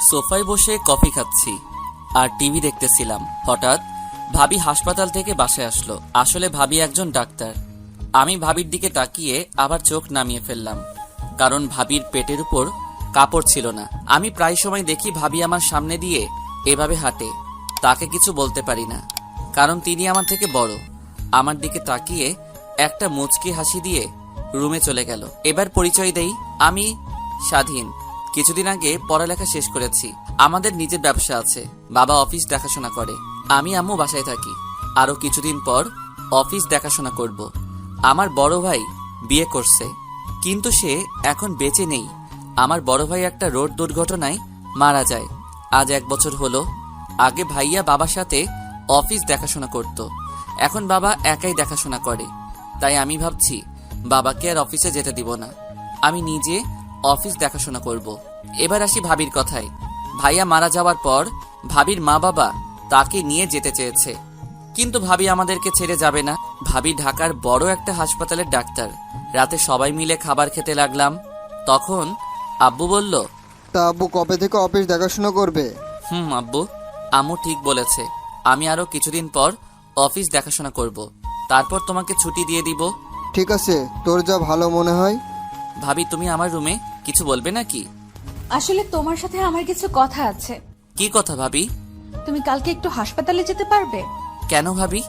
সোফায় বসে কফি খাচ্ছি আর টিভি দেখতেছিলাম। হঠাৎ ভাবি হাসপাতাল থেকে বাসায় আসলো। আসলে ভাবি একজন ডাক্তার। আমি ভাবির দিকে তাকিয়ে আবার চোখ নামিয়ে ফেললাম, কারণ ভাবির পেটের উপর কাপড় ছিল না। আমি প্রায় সময় দেখি ভাবি আমার সামনে দিয়ে এভাবে হাঁটে। তাকে কিছু বলতে পারি না, কারণ তিনি আমার থেকে বড়। আমার দিকে তাকিয়ে একটা মুচকি হাসি দিয়ে রুমে চলে গেল। এবার পরিচয় দেই, আমি স্বাধীন। কিছুদিন আগে পড়ালেখা শেষ করেছি। আমাদের নিজের ব্যবসা আছে। বাবা অফিস দেখাশোনা করে, আমি আম্মু বাসায় থাকি। আরো কিছুদিন পর অফিস দেখাশোনা করব। আমার বড় ভাই বিয়ে করছে, কিন্তু সে এখন বেঁচে নেই। আমার বড় ভাই একটা রোড দুর্ঘটনায় মারা যায় আজ 1 বছর হলো। আগে ভাইয়া বাবার সাথে অফিস দেখাশোনা করত, এখন বাবা একাই দেখাশোনা করে। তাই আমি ভাবছি বাবাকে আর অফিসে যেতে দিব না, আমি নিজে অফিস দেখাশোনা করব। এবার আসি ভাবির কথায়। ভাইয়া মারা যাওয়ার পর ভাবির মা বাবা তাকে নিয়ে যেতে চেয়েছে, কিন্তু ভাবি আমাদেরকে ছেড়ে যাবে না। ভাবি ঢাকার বড় একটা হাসপাতালের ডাক্তার। রাতে সবাই মিলে খাবার খেতে লাগলাম। তখন আব্বু বলল, তা আব্বু কবে থেকে অফিস দেখাশোনা করবে? আব্বু, আম্মু ঠিক বলেছে। আমি আরো কিছুদিন পর অফিস দেখাশোনা করব, তারপর তোমাকে ছুটি দিয়ে দিব। ঠিক আছে, তোর যা ভালো মনে হয়। ভাবি, তুমি আমার রুমে কিছু বলবে নাকি? আসলে তোমার সাথে আমার কিছু কথা আছে। কি কথা ভাবি? তুমি কালকে একটু হাসপাতালে যেতে পারবে? কেন ভাবি?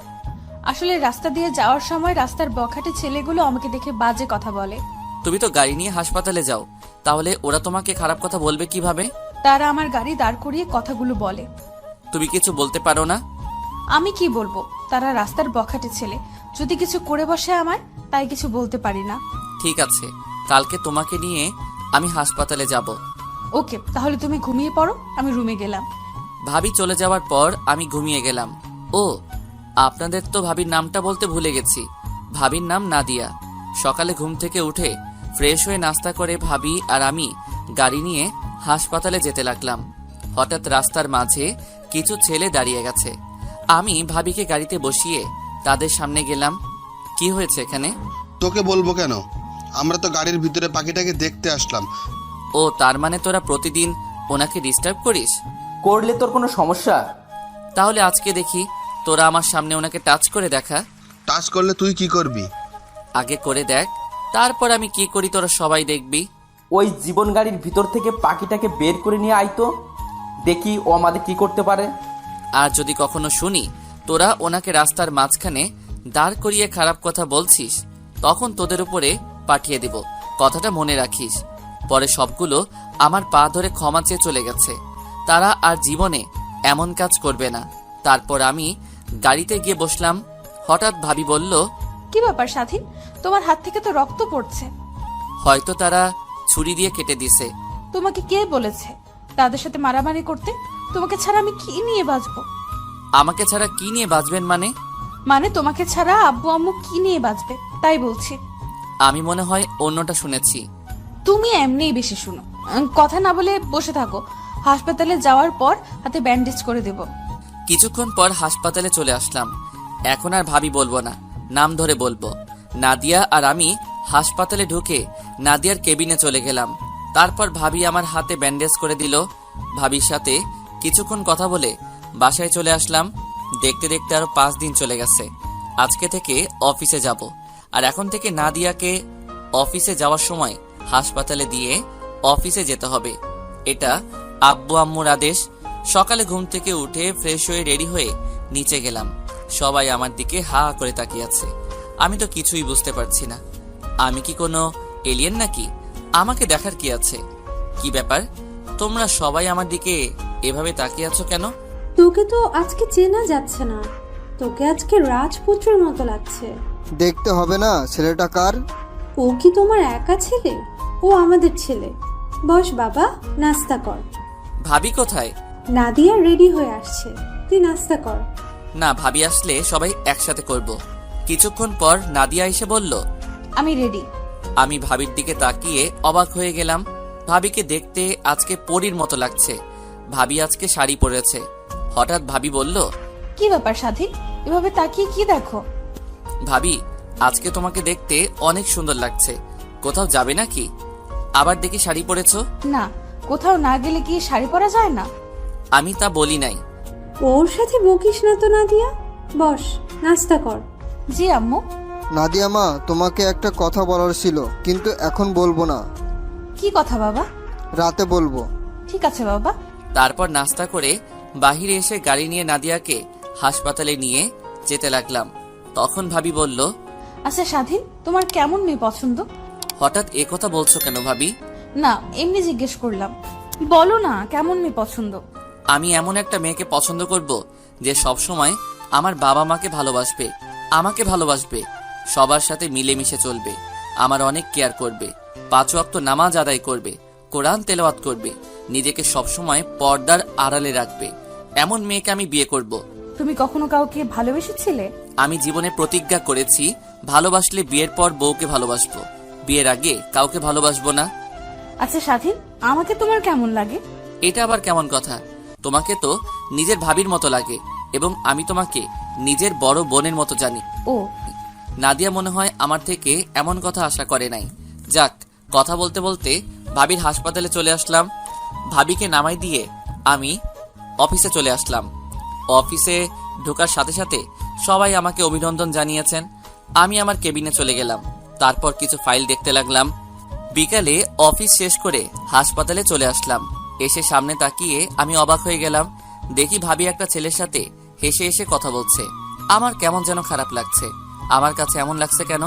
আসলে রাস্তা দিয়ে যাওয়ার সময় রাস্তার বখাটে ছেলেগুলো আমাকে দেখে বাজে কথা বলে। তুমি তো গাড়ি নিয়ে হাসপাতালে যাও, তাহলে ওরা তোমাকে খারাপ কথা বলবে কিভাবে? তারা আমার গাড়ি দাঁড় করিয়ে কথাগুলো বলে। তুমি কিছু বলতে পারো না? আমি কি বলবো? তারা রাস্তার বখাটে ছেলে, যদি কিছু করে বসে আমার, তাই কিছু বলতে পারি না। ঠিক আছে, কালকে তোমাকে নিয়ে আমি হাসপাতালে যাব। ওকে, তাহলে তুমি ঘুমিয়ে পড়ো, আমি রুমে গেলাম। ভাবি চলে যাওয়ার পর আমি ঘুমিয়ে গেলাম। ও, আপনাদের তো ভাবির নামটা বলতে ভুলে গেছি। ভাবির নাম নাদিয়া। সকালে ঘুম থেকে উঠে ফ্রেশ হয়ে নাস্তা করে ভাবি আর আমি গাড়ি নিয়ে হাসপাতালে যেতে লাগলাম। হঠাৎ রাস্তার মাঝে কিছু ছেলে দাঁড়িয়ে গেছে। আমি ভাবিকে গাড়িতে বসিয়ে তাদের সামনে গেলাম। কি হয়েছে এখানে? তোকে বলবো কেন, আমরা তো গাড়ির ভিতরে পাখিটাকে দেখতে আসলাম। ও, তার মানে তোরা প্রতিদিন ওনাকে ডিস্টার্ব করিস? করলে তোর কোনো সমস্যা? তাহলে আজকে দেখি তোরা আমার সামনে ওনাকে টাচ করে দেখা। টাচ করলে তুই কি করবি? আগে করে দেখ, তারপর আমি কি করি তোরা সবাই দেখবি। ওই জীবন গাড়ির ভিতর থেকে পাখিটাকে বের করে নিয়ে আইতো, দেখি ও আমাদের কি করতে পারে। আর যদি কখনো শুনি তোরা ওনাকে রাস্তার মাঝখানে দাঁড় করিয়ে খারাপ কথা বলছিস, তখন তোদের উপরে পাঠিয়ে দিব। কথাটা মনে রাখিস। পরে সবগুলো আমার পা ধরে ক্ষমা চেয়ে চলে গেছে। তারা আর জীবনে এমন কাজ করবে না। তারপর আমি গাড়িতে গিয়ে বসলাম। হঠাৎ ভাবি বলল, কি ব্যাপার স্বাধীন, তোমার হাত থেকে তো রক্ত পড়ছে। হয়তো তারা ছুরি দিয়ে কেটে দিছে। তোমাকে কে বলেছে তাদের সাথে মারামারি করতে? তোমাকে ছাড়া আমি কি নিয়ে বাঁচবো? আমাকে ছাড়া কি নিয়ে বাঁচবেন মানে? মানে তোমাকে ছাড়া আব্বু আম্মু কি নিয়ে বাঁচবে, তাই বলছি। আমি মনে হয় অন্যটা শুনেছি। তুমি এমনিই বেশি শুনো। কথা না বলে বসে থাকো, হাসপাতালে যাওয়ার পর হাতে ব্যান্ডেজ করে দেব। কিছুক্ষণ পর হাসপাতালে চলে আসলাম। এখন আর ভাবি বলবো না, নাম ধরে বলবো। নাদিয়া আর আমি হাসপাতালে ঢুকে নাদিয়ার কেবিনে চলে গেলাম। তারপর ভাবি আমার হাতে ব্যান্ডেজ করে দিল। ভাবির সাথে কিছুক্ষণ কথা বলে বাসায় চলে আসলাম। দেখতে দেখতে আরো 5 দিন চলে গেছে। আজকে থেকে অফিসে যাব, আর এখন থেকে নাদিয়াকে অফিসে যাওয়ার সময় হাসপাতালে দিয়ে অফিসে যেতে হবে। এটা আব্বু আম্মুর আদেশ। সকালে ঘুম থেকে উঠে ফ্রেশ হয়ে রেডি হয়ে নিচে গেলাম। সবাই আমার দিকে হা করে তাকিয়ে আছে। আমি তো কিছুই বুঝতে পারছি না। আমি কি কোনো এলিয়েন নাকি? আমাকে দেখার কি আছে? কি ব্যাপার, তোমরা সবাই আমার দিকে এভাবে তাকিয়ে আছো কেন? তোকে তো আজকে চেনা যাচ্ছে না, তোকে আজকে রাজপুত্রের মতো লাগছে। দেখতে হবে না ছেলেটা কার? ও কি তোমার একা ছেলে? ও আমাদের ছেলে। বস বাবা, নাস্তা কর। ভাবি কোথায়? নাদিয়া রেডি হয়ে আসছে, তুই নাস্তা কর। না, ভাবি আসলে সবাই একসাথে করব। কিছুক্ষণ পর নাদিয়া এসে বলল, আমি রেডি। আমি ভাবির দিকে তাকিয়ে অবাক হয়ে গেলাম। ভাবিকে দেখতে আজকে পরীর মতো লাগছে। ভাবি আজকে শাড়ি পরেছে। হঠাৎ ভাবি বলল, কি ব্যাপার স্বাধীন, এভাবে তাকিয়ে কি দেখো? ভাবি, আজকে তোমাকে দেখতে অনেক সুন্দর লাগছে। কোথাও যাবে নাকি? আবার দেখি শাড়ি পরেছো। না, কোথাও না গেলে কি শাড়ি পরা যায় না? আমি তা বলি নাই। ওর সাথে বকিস না তো নাদিয়া, বস নাস্তা কর। জি আম্মু। নাদিয়া মা, তোমাকে একটা কথা বলার ছিল, কিন্তু এখন বলবো না, কি কথা বাবা? রাতে বলবো। ঠিক আছে বাবা। তারপর নাস্তা করে বাহিরে এসে গাড়ি নিয়ে নাদিয়াকে হাসপাতালে নিয়ে যেতে লাগলাম। তখন ভাবি বলল, আচ্ছা স্বাধীন, তোমার কেমন মেয়ে পছন্দ? হঠাৎ এ কথা বলছো কেন ভাবি? না, এমনি জিজ্ঞেস করলাম। বলো না, কেমন মেয়ে পছন্দ? আমি এমন একটা মেয়েকে পছন্দ করব যে সব সময় আমার বাবা মাকে ভালোবাসবে, আমাকে ভালোবাসবে, সবার সাথে মিলেমিশে চলবে, আমার অনেক কেয়ার করবে, 5 ওয়াক্ত নামাজ আদায় করবে, কোরআন তেলাওয়াত করবে, নিজেকে সব সময় পর্দার আড়ালে রাখবে। এমন মেয়েকে আমি বিয়ে করব। তুমি কখনো কাউকে ভালোবেসেছিলে? আমি জীবনে প্রতিজ্ঞা করেছি, ভালোবাসলে বিয়ের পর বউকে ভালোবাসবো, বিয়ের আগে কাউকে ভালোবাসবো না। আচ্ছা স্বাধীন, আমাকে তোমার কেমন লাগে? এটা আবার কেমন কথা? তোমাকে তো নিজের ভাবির মতো লাগে, এবং আমি তোমাকে নিজের বড় বোনের মতো জানি। ও, নাদিয়া মনে হয় আমার থেকে এমন কথা আশা করে নাই। যাক, কথা বলতে বলতে ভাবির হাসপাতালে চলে আসলাম। ভাবিকে নামাই দিয়ে আমি অফিসে চলে আসলাম। অফিসে ঢোকার সাথে সাথে সবাই আমাকে অভিনন্দন জানিয়েছেন। আমি আমার কেবিনে চলে গেলাম। তারপর কিছু ফাইল দেখতে লাগলাম। বিকালে অফিস শেষ করে হাসপাতালে চলে আসলাম। এসে সামনে তাকিয়ে আমি অবাক হয়ে গেলাম। দেখি ভাবি একটা ছেলের সাথে হেসে হেসে কথা বলছে। আমার কেমন যেন খারাপ লাগছে। আমার কাছে এমন লাগছে কেন?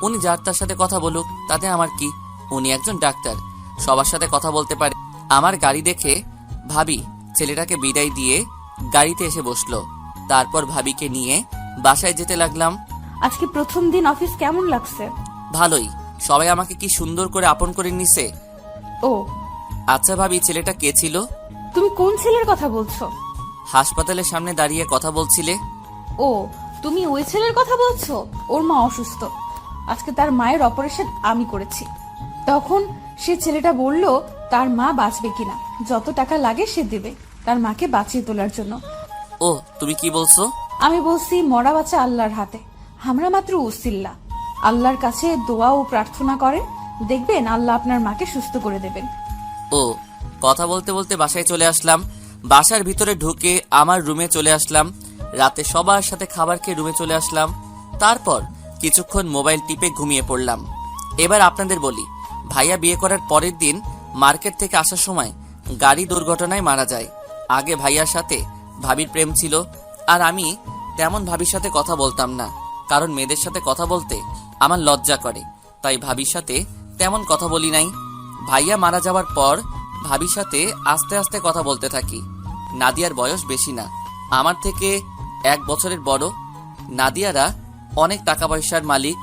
উনি যার তার সাথে কথা বলুক, তাতে আমার কি? উনি একজন ডাক্তার, সবার সাথে কথা বলতে পারে। আমার গাড়ি দেখে ভাবি ছেলেটাকে বিদায় দিয়ে গাড়িতে এসে বসলো। তারপর ভাবিকে নিয়ে বাসায় যেতে লাগলাম। আজকে প্রথম দিন অফিস কেমন লাগছে? ভালোই, সবাই আমাকে কি সুন্দর করে আপন করে নিছে। ও, আচ্ছা ভাবি, ছেলেটা কে ছিল? তুমি কোন ছেলের কথা বলছো? হাসপাতালের সামনে দাঁড়িয়ে কথা বলছিলে। ও, তুমি ওই ছেলের কথা বলছো? ওর মা অসুস্থ, আজকে তার মায়ের অপারেশন আমি করেছি। তখন সে ছেলেটা বলল তার মা বাঁচবে কিনা, যত টাকা লাগে সে দেবে তার মাকে বাঁচিয়ে তোলার জন্য। ও, তুমি কি বলছো? আমি বলছি মরা বাঁচা আল্লাহর হাতে, আমরা মাত্র উসিল্লা। আল্লাহর কাছে দোয়া ও প্রার্থনা করেন, দেখবেন আল্লাহ আপনার মাকে সুস্থ করে দেবেন। ও, কথা বলতে বলতে বাসায় চলে আসলাম। বাসার ভিতরে ঢুকে আমার রুমে চলে আসলাম। রাতে সবার সাথে খাবার খেয়ে রুমে চলে আসলাম। তারপর কিছুক্ষণ মোবাইল টিপে ঘুমিয়ে পড়লাম। এবার আপনাদের বলি, ভাইয়া বিয়ে করার পরের দিন মার্কেট থেকে আসার সময় গাড়ি দুর্ঘটনায় মারা যায়। আগে ভাইয়ার সাথে ভাবির প্রেম ছিল, আর আমি তেমন ভাবির সাথে কথা বলতাম না, কারণ মেয়েদের সাথে কথা বলতে আমার লজ্জা করে, তাই ভাবির সাথে তেমন কথা বলি নাই। ভাইয়া মারা যাওয়ার পর ভাবির সাথে আস্তে আস্তে কথা বলতে থাকি। নাদিয়ার বয়স বেশি না, আমার থেকে 1 বছরের বড়। নাদিয়ারা অনেক টাকা পয়সার মালিক,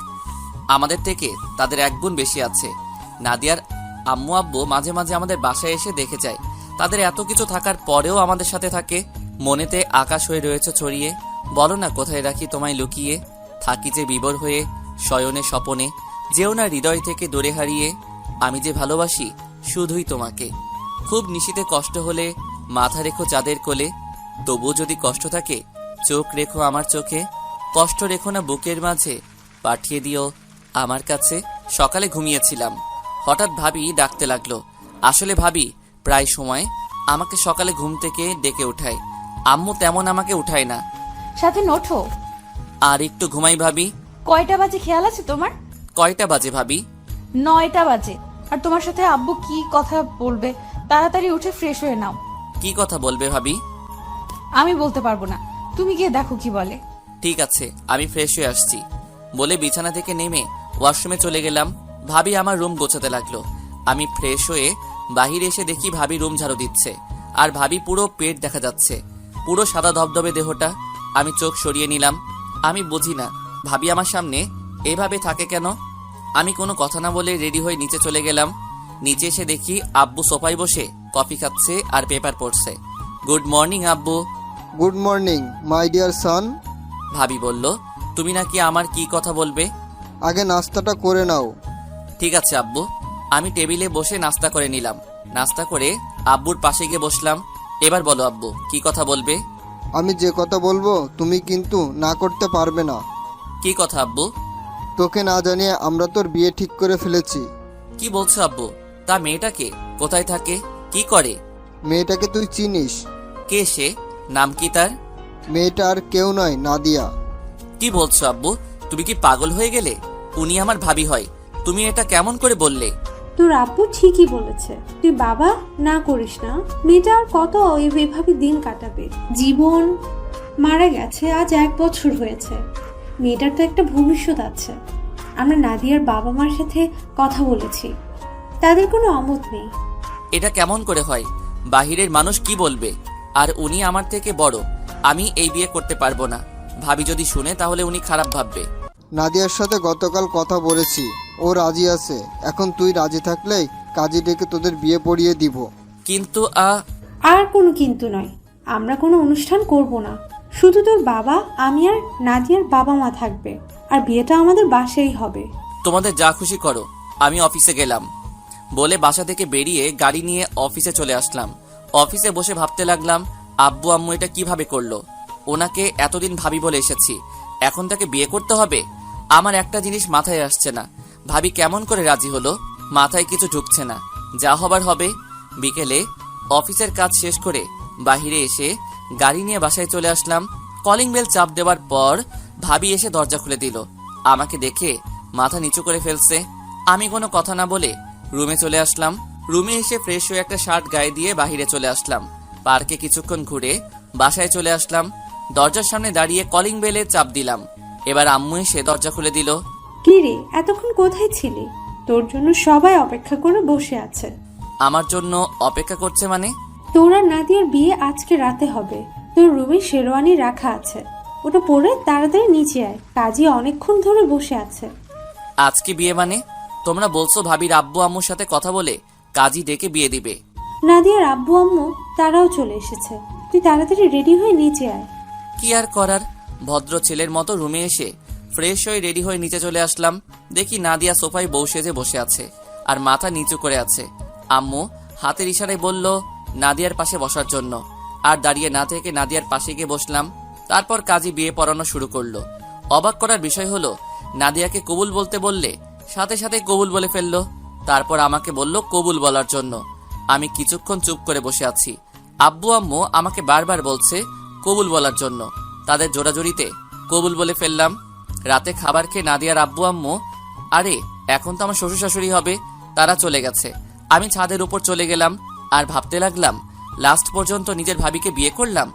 আমাদের থেকে তাদের 1 গুণ বেশি আছে। নাদিয়ার আম্মু আব্বু মাঝে মাঝে আমাদের বাসায় এসে দেখে যায়। তাদের এত কিছু থাকার পরেও আমাদের সাথে থাকে। মনেতে আকাশ হয়ে রয়েছে ছড়িয়ে, বলো না কোথায় রাখি তোমায় লুকিয়ে। থাকি যে বিবর হয়ে শয়নে স্বপনে, যেও না হৃদয় থেকে দূরে হারিয়ে। আমি যে ভালোবাসি শুধুই তোমাকে। খুব নিশীতে কষ্ট হলে মাথা রেখো চাঁদের কোলে, তবুও যদি কষ্ট থাকে চোখ রেখো আমার চোখে। কষ্ট রেখো না বুকের মাঝে, পাঠিয়ে দিও আমার কাছে। সকালে ঘুমিয়েছিলাম, হঠাৎ ভাবি ডাকতে লাগলো। আসলে ভাবি প্রায় সময় আমাকে সকালে ঘুম থেকে ডেকে উঠায়। আম্মু তেমন আমাকে উঠায় না। সাথে ওঠো। আর একটু ঘুমাই ভাবি। কয়টা বাজে খেয়াল আছে তোমার? কয়টা বাজে ভাবি? 9টা বাজে। আর তোমার সাথে আব্বু কি কথা বলবে, তাড়াতাড়ি উঠে ফ্রেশ হয়ে নাও। কি কথা বলবে ভাবি? আমি বলতে পারবো না, তুমি গিয়ে দেখো কি বলে। ঠিক আছে, আমি ফ্রেশ হয়ে আসছি বলে বিছানা থেকে নেমে ওয়াশরুমে চলে গেলাম। ভাবি আমার রুম গোছাতে লাগলো। আমি ফ্রেশ হয়ে বাহিরে এসে দেখি ভাবি রুম ঝাড়ু দিচ্ছে, আর ভাবি পুরো পেট দেখা যাচ্ছে, পুরো সাদা ধবধবে দেহটা। আমি চোখ সরিয়ে নিলাম। আমি বুঝি না ভাবি আমার সামনে এভাবে থাকে কেন। আমি কোনো কথা না বলে রেডি হয়ে নিচে চলে গেলাম। নিচে এসে দেখি আব্বু সোফায় বসে কফি খাচ্ছে আর পেপার পড়ছে। গুড মর্নিং আব্বু। Good morning my dear son. ভাবি বলল, তুমি নাকি আমার কি কথা বলবে? আগে নাস্তাটা করে নাও। ঠিক আছে আব্বু। আমি টেবিলে বসে নাস্তা করে নিলাম। নাস্তা করে আব্বুর পাশে গিয়ে বসলাম। এবার বলো আব্বু, কি কথা বলবে? আমি যে কথা বলবো তুমি কিন্তু না করতে পারবে না। কি কথা আব্বু? তোকে না জানিয়ে আমরা তোর বিয়ে ঠিক করে ফেলেছি। কি বলছো আব্বু? তা মেয়েটাকে কোথায় থাকে, কি করে? মেয়েটাকে তুই চিনিস? কে সে? নাম কি তার? মেয়েটা আর কেউ নয়, নাদিয়া। কি বলছো আব্বু? তুমি কি পাগল হয়ে গেলে? উনি আমার ভাবি হয়, তুমি এটা কেমন করে বললে? তোর আব্বু ঠিকই বলেছে, তুই বাবা না করিস না। মেয়েটা আর কত এইভাবে দিন কাটাবে? জীবন মারা গেছে, আজ 1 বছর হয়েছে। মেয়েটার তো একটা ভবিষ্যৎ আছে। আমরা নাদিয়ার বাবা মার সাথে কথা বলেছি, তাদের কোনো অমত নেই। এটা কেমন করে হয়? বাহিরের মানুষ কি বলবে? আর উনি আমার থেকে বড়, আমি এই বিয়ে করতে পারবো না। ভাবি যদি শুনে তাহলে উনি খারাপ ভাববে। নাদিয়ার সাথে গতকাল কথা বলেছি, ও রাজি আছে। এখন তুই রাজি থাকলেই কাজী ডেকে তোদের বিয়ে পড়িয়ে দিব। কিন্তু আর কোনো কিন্তু নয়, আমরা কোনো অনুষ্ঠান করব না। শুধু তোর বাবা, আমি আর নাদিয়ার বাবা মা থাকবে, আর বিয়েটা আমাদের বাসায় হবে। তোমাদের যা খুশি করো, আমি অফিসে গেলাম বলে বাসা থেকে বেরিয়ে গাড়ি নিয়ে অফিসে চলে আসলাম। অফিসে বসে ভাবতে লাগলাম, আব্বু আম্মু এটা কিভাবে করলো? ওনাকে এতদিন ভাবি বলে এসেছি, এখন তাকে বিয়ে করতে হবে? আমার একটা জিনিস মাথায় আসছে না, ভাবি কেমন করে রাজি হলো? মাথায় কিছু ঢুকছে না। যা হবার হবে। বিকেলে অফিসের কাজ শেষ করে বাহিরে এসে গাড়ি নিয়ে বাসায় চলে আসলাম। কলিং বেল চাপ দেওয়ার পর ভাবি এসে দরজা খুলে দিল। আমাকে দেখে মাথা নিচু করে ফেলছে। আমি কোনো কথা না বলে রুমে চলে আসলাম। রুমে এসে ফ্রেশ হয়ে একটা শার্ট গায়ে দিয়ে বাহিরে চলে আসলাম। পার্কে কিছুক্ষণ ঘুরে বাসায় চলে আসলাম। দরজার সামনে দাঁড়িয়ে কলিং বেলে চাপ দিলাম। এবার আম্মু এসে দরজা খুলে দিল। কি রে, এতক্ষণ কোথায় ছিলি? তোর জন্য সবাই অপেক্ষা করে বসে আছে। আমার জন্য অপেক্ষা করছে মানে? তোর আর নাদিয়ার বিয়ে আজকে রাতে হবে। তোর রুমে শেরওয়ানি রাখা আছে, ওটা পরে তাড়াতাড়ি নিচে আয়। কাজী অনেকক্ষণ ধরে বসে আছে। আজকে বিয়ে মানে? তোমরা বলছো ভাবির আব্বু আম্মুর সাথে কথা বলে কাজী ডেকে বিয়ে দিবে? নাদিয়ার আব্বু আম্মু তারাও চলে এসেছে, তুই তাড়াতাড়ি রেডি হয়ে নিচে আয়। কি আর করার, ভদ্র ছেলের মতো রুমে এসে ফ্রেশ হয়ে রেডি হয়ে নিচে চলে আসলাম। দেখি নাদিয়া সোফায় বউ সেজে বসে আছে আর মাথা নিচু করে আছে। আম্মু হাতের ইশারায় বলল নাদিয়ার পাশে বসার জন্য, আর দাঁড়িয়ে না থেকে নাদিয়ার পাশে গিয়ে বসলাম। তারপর কাজী বিয়ে পড়ানো শুরু করলো। অবাক করার বিষয় হলো, নাদিয়াকে কবুল বলতে বললে সাথে সাথে কবুল বলে ফেললো। তারপর আমাকে বলল কবুল বলার জন্য। আমি কিছুক্ষণ চুপ করে বসে আছি। আব্বু আম্মু আমাকে বারবার বলছে কবুল বলার জন্য। তাদের জোড়াজুড়িতে কবুল বলে ফেললাম। রাতে খাবার খেয়ে নাদিয়ার আব্বু আম্মু, আরে এখন তো আমার শ্বশুর শাশুড়ি হবে, তারা চলে গেছে। আমি ছাদের উপর চলে গেলাম আর ভাবতে লাগলাম, লাস্ট পর্যন্ত নিজের ভাবিকে বিয়ে করলাম।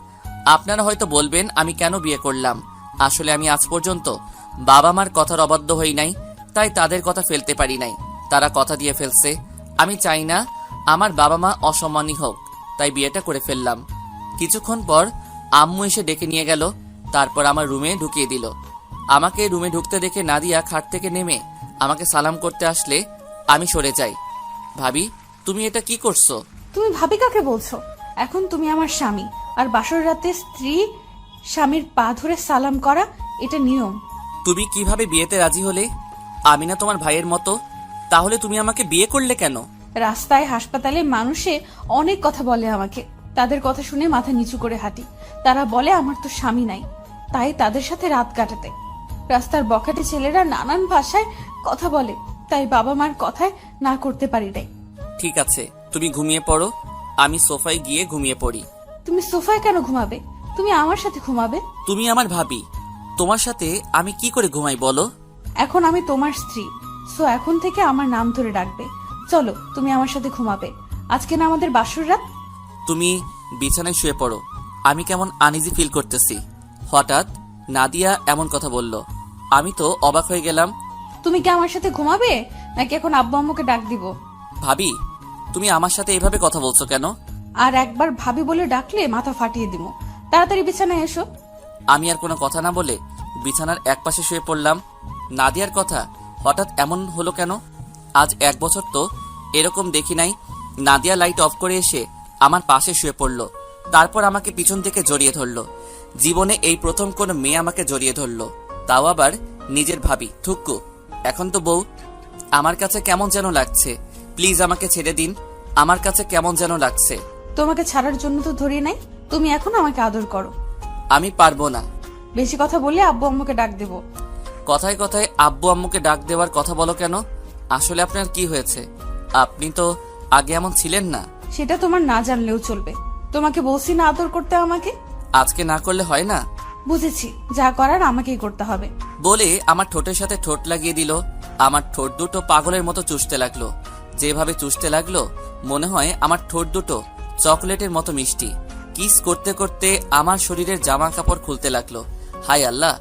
আপনারা হয়তো বলবেন আমি কেন বিয়ে করলাম। আসলে আমি আজ পর্যন্ত বাবা মার কথার অবাধ্য হই নাই, তাই তাদের কথা ফেলতে পারি নাই। তারা কথা দিয়ে ফেলছে। আমি চাই না আমার বাবা মা অসম্মানী হোক, তাই বিয়েটা করে ফেললাম। কিছুক্ষণ পর আম্মু এসে ডেকে নিয়ে গেল, তারপর আমার রুমে ঢুকিয়ে দিল। আমাকে রুমে ঢুকতে দেখে নাদিয়া খাট থেকে নেমে আমাকে সালাম করতে আসলে আমি সরে যাই। ভাবি, তুমি এটা কি করছো? তুমি ভাবি কাকে বলছো? এখন তুমি আমার স্বামী, আর বাসর রাতে স্ত্রী স্বামীর পা ধরে সালাম করা এটা নিয়ম। তুমি কিভাবে বিয়েতে রাজি হলে? আমি না তোমার ভাইয়ের মতো? তাহলে তুমি আমাকে বিয়ে করলে কেন? রাস্তায়, হাসপাতালে মানুষে অনেক কথা বলে আমাকে, তাদের কথা শুনে মাথা নিচু করে হাঁটি। তারা বলে আমার তো স্বামী নাই, তাই তাদের সাথে রাত কাটাতে। রাস্তার বখাটে ছেলেরা নানান ভাষায় কথা বলে, তাই বাবা মার কথায় না করতে পারি নাই। ঠিক আছে, তুমি ঘুমিয়ে পড়ো, আমি সোফায় গিয়ে ঘুমিয়ে পড়ি। তুমি সোফায় কেন ঘুমাবে? তুমি আমার সাথে ঘুমাবে। তুমি আমার ভাবি, তোমার সাথে আমি কি করে ঘুমাই বলো? এখন আমি তোমার স্ত্রী, সো এখন থেকে আমার নাম ধরে ডাকবে। চলো, তুমি আমার সাথে ঘুমাবে। আজকে না আমাদের বাসর রাত। তুমি বিছানায় শুয়ে পড়ো, আমি কেমন আনইজি ফিল করতেছি। হঠাৎ নাদিয়া এমন কথা বলল, আমি তো অবাক হয়ে গেলাম। তুমি কি আমার সাথে ঘুমাবে, নাকি এখন আব্বু আম্মুকে ডাক দিব? ভাবি, তুমি আমার সাথে এভাবে কথা বলছো কেন? আর একবার ভাবি বলে ডাকলে মাথা ফাটিয়ে দিব। তাড়াতাড়ি বিছানায় এসো। আমি আর কোনো কথা না বলে বিছানার একপাশে শুয়ে পড়লাম। নাদিয়ার কথা হঠাৎ এমন হলো কেন? আজ 1 বছর তো এরকম দেখি নাই। নাদিয়া লাইট অফ করে এসে আমার পাশে শুয়ে পড়লো, তারপর আমাকে পিছন থেকে জড়িয়ে ধরলো। জীবনে এই প্রথম কোনো মেয়ে আমাকে জড়িয়ে ধরলো, তাও আবার নিজের ভাবি। থুক্কু, এখন তো বউ। আমার কাছে কেমন যেন লাগছে, প্লিজ আমাকে ছেড়ে দিন। আমার কাছে কেমন যেন লাগছে। তোমাকে ছাড়ার জন্য তো ধরে নাই, তুমি এখন আমাকে আদর করো। আমি পারবো না। বেশি কথা বললে আব্বু আম্মুকে ডাক দেব। কথায় কথায় আব্বু আম্মুকে ডাক দেওয়ার কথা বলো কেন? আসলে আপনার কি হয়েছে? আপনি তো আগে এমন ছিলেন না। সেটা তোমার না জানলেও চলবে। তোমাকে বলছি না আদর করতে আমাকে? আজকে না করলে হয় না? বুঝেছি, যা করার আমাকেই করতে হবে। বলে আমার ঠোঁটের সাথে ঠোঁট লাগিয়ে দিল। আমার ঠোঁট দুটো পাগলের মতো চুষতে লাগলো। যেভাবে চুষতে লাগলো মনে হয় আমার ঠোঁট দুটো চকলেটের মতো মিষ্টি। কিস করতে করতে আমার শরীরের জামা কাপড় খুলতে লাগলো। হায় আল্লাহ,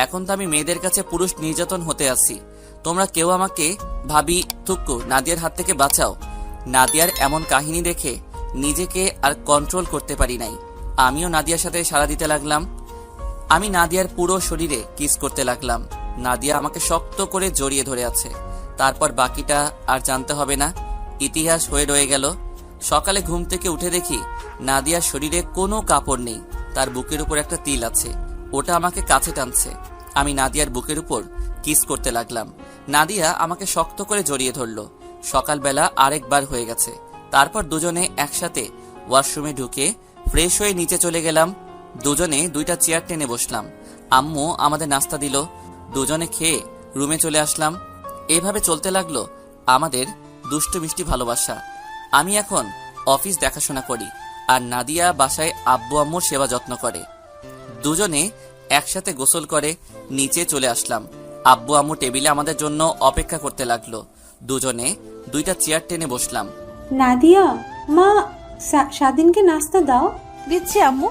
এখন তো আমি মেয়েদের কাছে পুরুষ নির্যাতন হতে আসি। তোমরা কেউ আমাকে ভাবি থুক্কু নাদিয়ার হাত থেকে বাঁচাও। নাদিয়ার এমন কাহিনী দেখে নিজেকে আর কন্ট্রোল করতে পারি নাই। আমিও নাদিয়ার সাথে সাড়া দিতে লাগলাম। আমি নাদিয়ার পুরো শরীরে কিস করতে লাগলাম। নাদিয়া আমাকে শক্ত করে জড়িয়ে ধরে আছে। তারপর বাকিটা আর জানতে হবে না, ইতিহাস হয়ে রয়ে গেল। সকালে ঘুম থেকে উঠে দেখি নাদিয়ার শরীরে কোনো কাপড় নেই, তার বুকের উপর একটা তিল আছে। ওটা আমাকে কাছে টানছে। আমি নাদিয়ার বুকের উপর কিস করতে লাগলাম। নাদিয়া আমাকে শক্ত করে জড়িয়ে ধরল। সকালবেলা আরেকবার হয়ে গেছে। তারপর দুজনে একসাথে ওয়াশরুমে ঢুকে ফ্রেশ হয়ে নিচে চলে গেলাম। দুজনে দুইটা চেয়ার টেনে বসলাম। আম্মু আমাদের নাস্তা দিল। দুজনে খেয়ে রুমে চলে আসলাম। এভাবে চলতে লাগলো আমাদের দুষ্টু মিষ্টি ভালোবাসা। আমি এখন অফিস দেখাশোনা করি আর নাদিয়া বাসায় আব্বু আম্মুর সেবা যত্ন করে। দুজনে একসাথে গোসল করে নিচে চলে আসলাম। আব্বু আম্মু টেবিলে আমাদের জন্য অপেক্ষা করতে লাগলো। দুজনে দুইটা চেয়ার টেনে বসলাম। নাদিয়া, মা স্বাধীনকে নাস্তা দাও। দিচ্ছি আম্মু।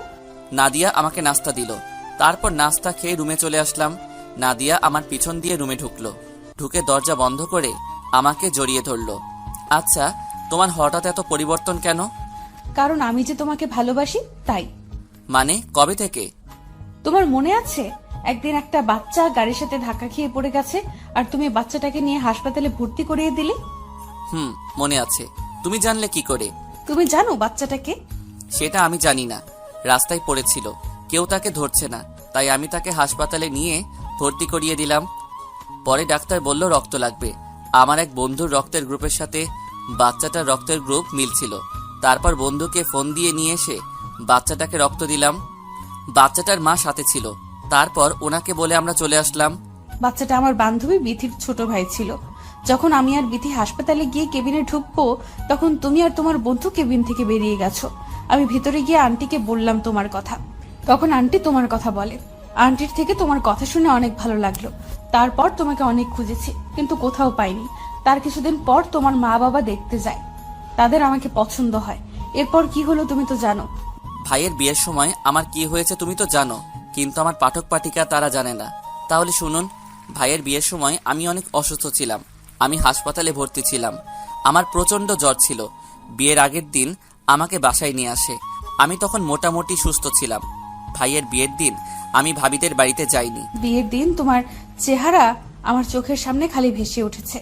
নাদিয়া আমাকে নাস্তা দিল। তারপর নাস্তা খেয়ে রুমে চলে আসলাম। নাদিয়া আমার পিছন দিয়ে রুমে ঢুকলো। ঢুকে দরজা বন্ধ করে আমাকে জড়িয়ে ধরলো। আচ্ছা, তোমার হঠাৎ এত পরিবর্তন কেন? কারণ আমি যে তোমাকে ভালোবাসি তাই। মানে কবে থেকে? তোমার মনে আছে একদিন একটা বাচ্চা গাড়ির সাথে ধাক্কা খেয়ে পড়ে গেছে আর তুমি বাচ্চাটাকে নিয়ে হাসপাতালে ভর্তি করিয়ে দিলে? মনে আছে। তুমি জানলে কি করে? তুমি জানো বাচ্চাটাকে? সেটা আমি জানি না। রাস্তায় পড়েছিল, কেউ তাকে ধরছে না, তাই আমি তাকে হাসপাতালে নিয়ে ভর্তি করিয়ে দিলাম। পরে ডাক্তার বলল রক্ত লাগবে। আমার এক বন্ধুর রক্তের গ্রুপের সাথে বাচ্চাটার রক্তের গ্রুপ মিলছিল। তারপর বন্ধুকে ফোন দিয়ে নিয়ে এসে বাচ্চাটাকে রক্ত দিলাম। বাচ্চাটার মা সাথে ছিল। তারপর ওনাকে বলে আমরা চলে আসলাম। বাচ্চাটা আমার বান্ধবী বিথির ছোট ভাই ছিল। যখন আমি আর বিথি হাসপাতালে গিয়ে কেবিনে ঢুকবো তখন তুমি আর তোমার বন্ধু কেবিন থেকে বেরিয়ে গেছো। আমি ভিতরে গিয়ে আন্টিকে বললাম তোমার কথা। তখন আন্টি তোমার কথা বলে। আন্টির থেকে তোমার কথা শুনে অনেক ভালো লাগলো। তারপর তোমাকে অনেক খুঁজেছি কিন্তু কোথাও পাইনি। তার কিছুদিন পর তোমার মা বাবা দেখতে যায়, তাদের আমাকে পছন্দ হয়। এরপর কি হলো তুমি তো জানো। ভাইয়ের বিয়ের সময় আমার কি হয়েছে তুমি তো জানো, কিন্তু আমার পাঠক পাঠিকা তারা জানে না। তাহলে শুনুন, ভাইয়ের বিয়ের সময় আমি অনেক অসুস্থ ছিলাম। আমি হাসপাতালে ভর্তি ছিলাম। আমার প্রচন্ড জ্বর ছিল। বিয়ের আগের দিন আমাকে বাসায় নিয়ে আসে। আমি তখন মোটামুটি সুস্থ ছিলাম। ভাইয়ের বিয়ের দিন আমি ভাবিদের বাড়িতে যাইনি। বিয়ের দিন তোমার চেহারা আমার চোখের সামনে খালি ভেসে উঠেছে।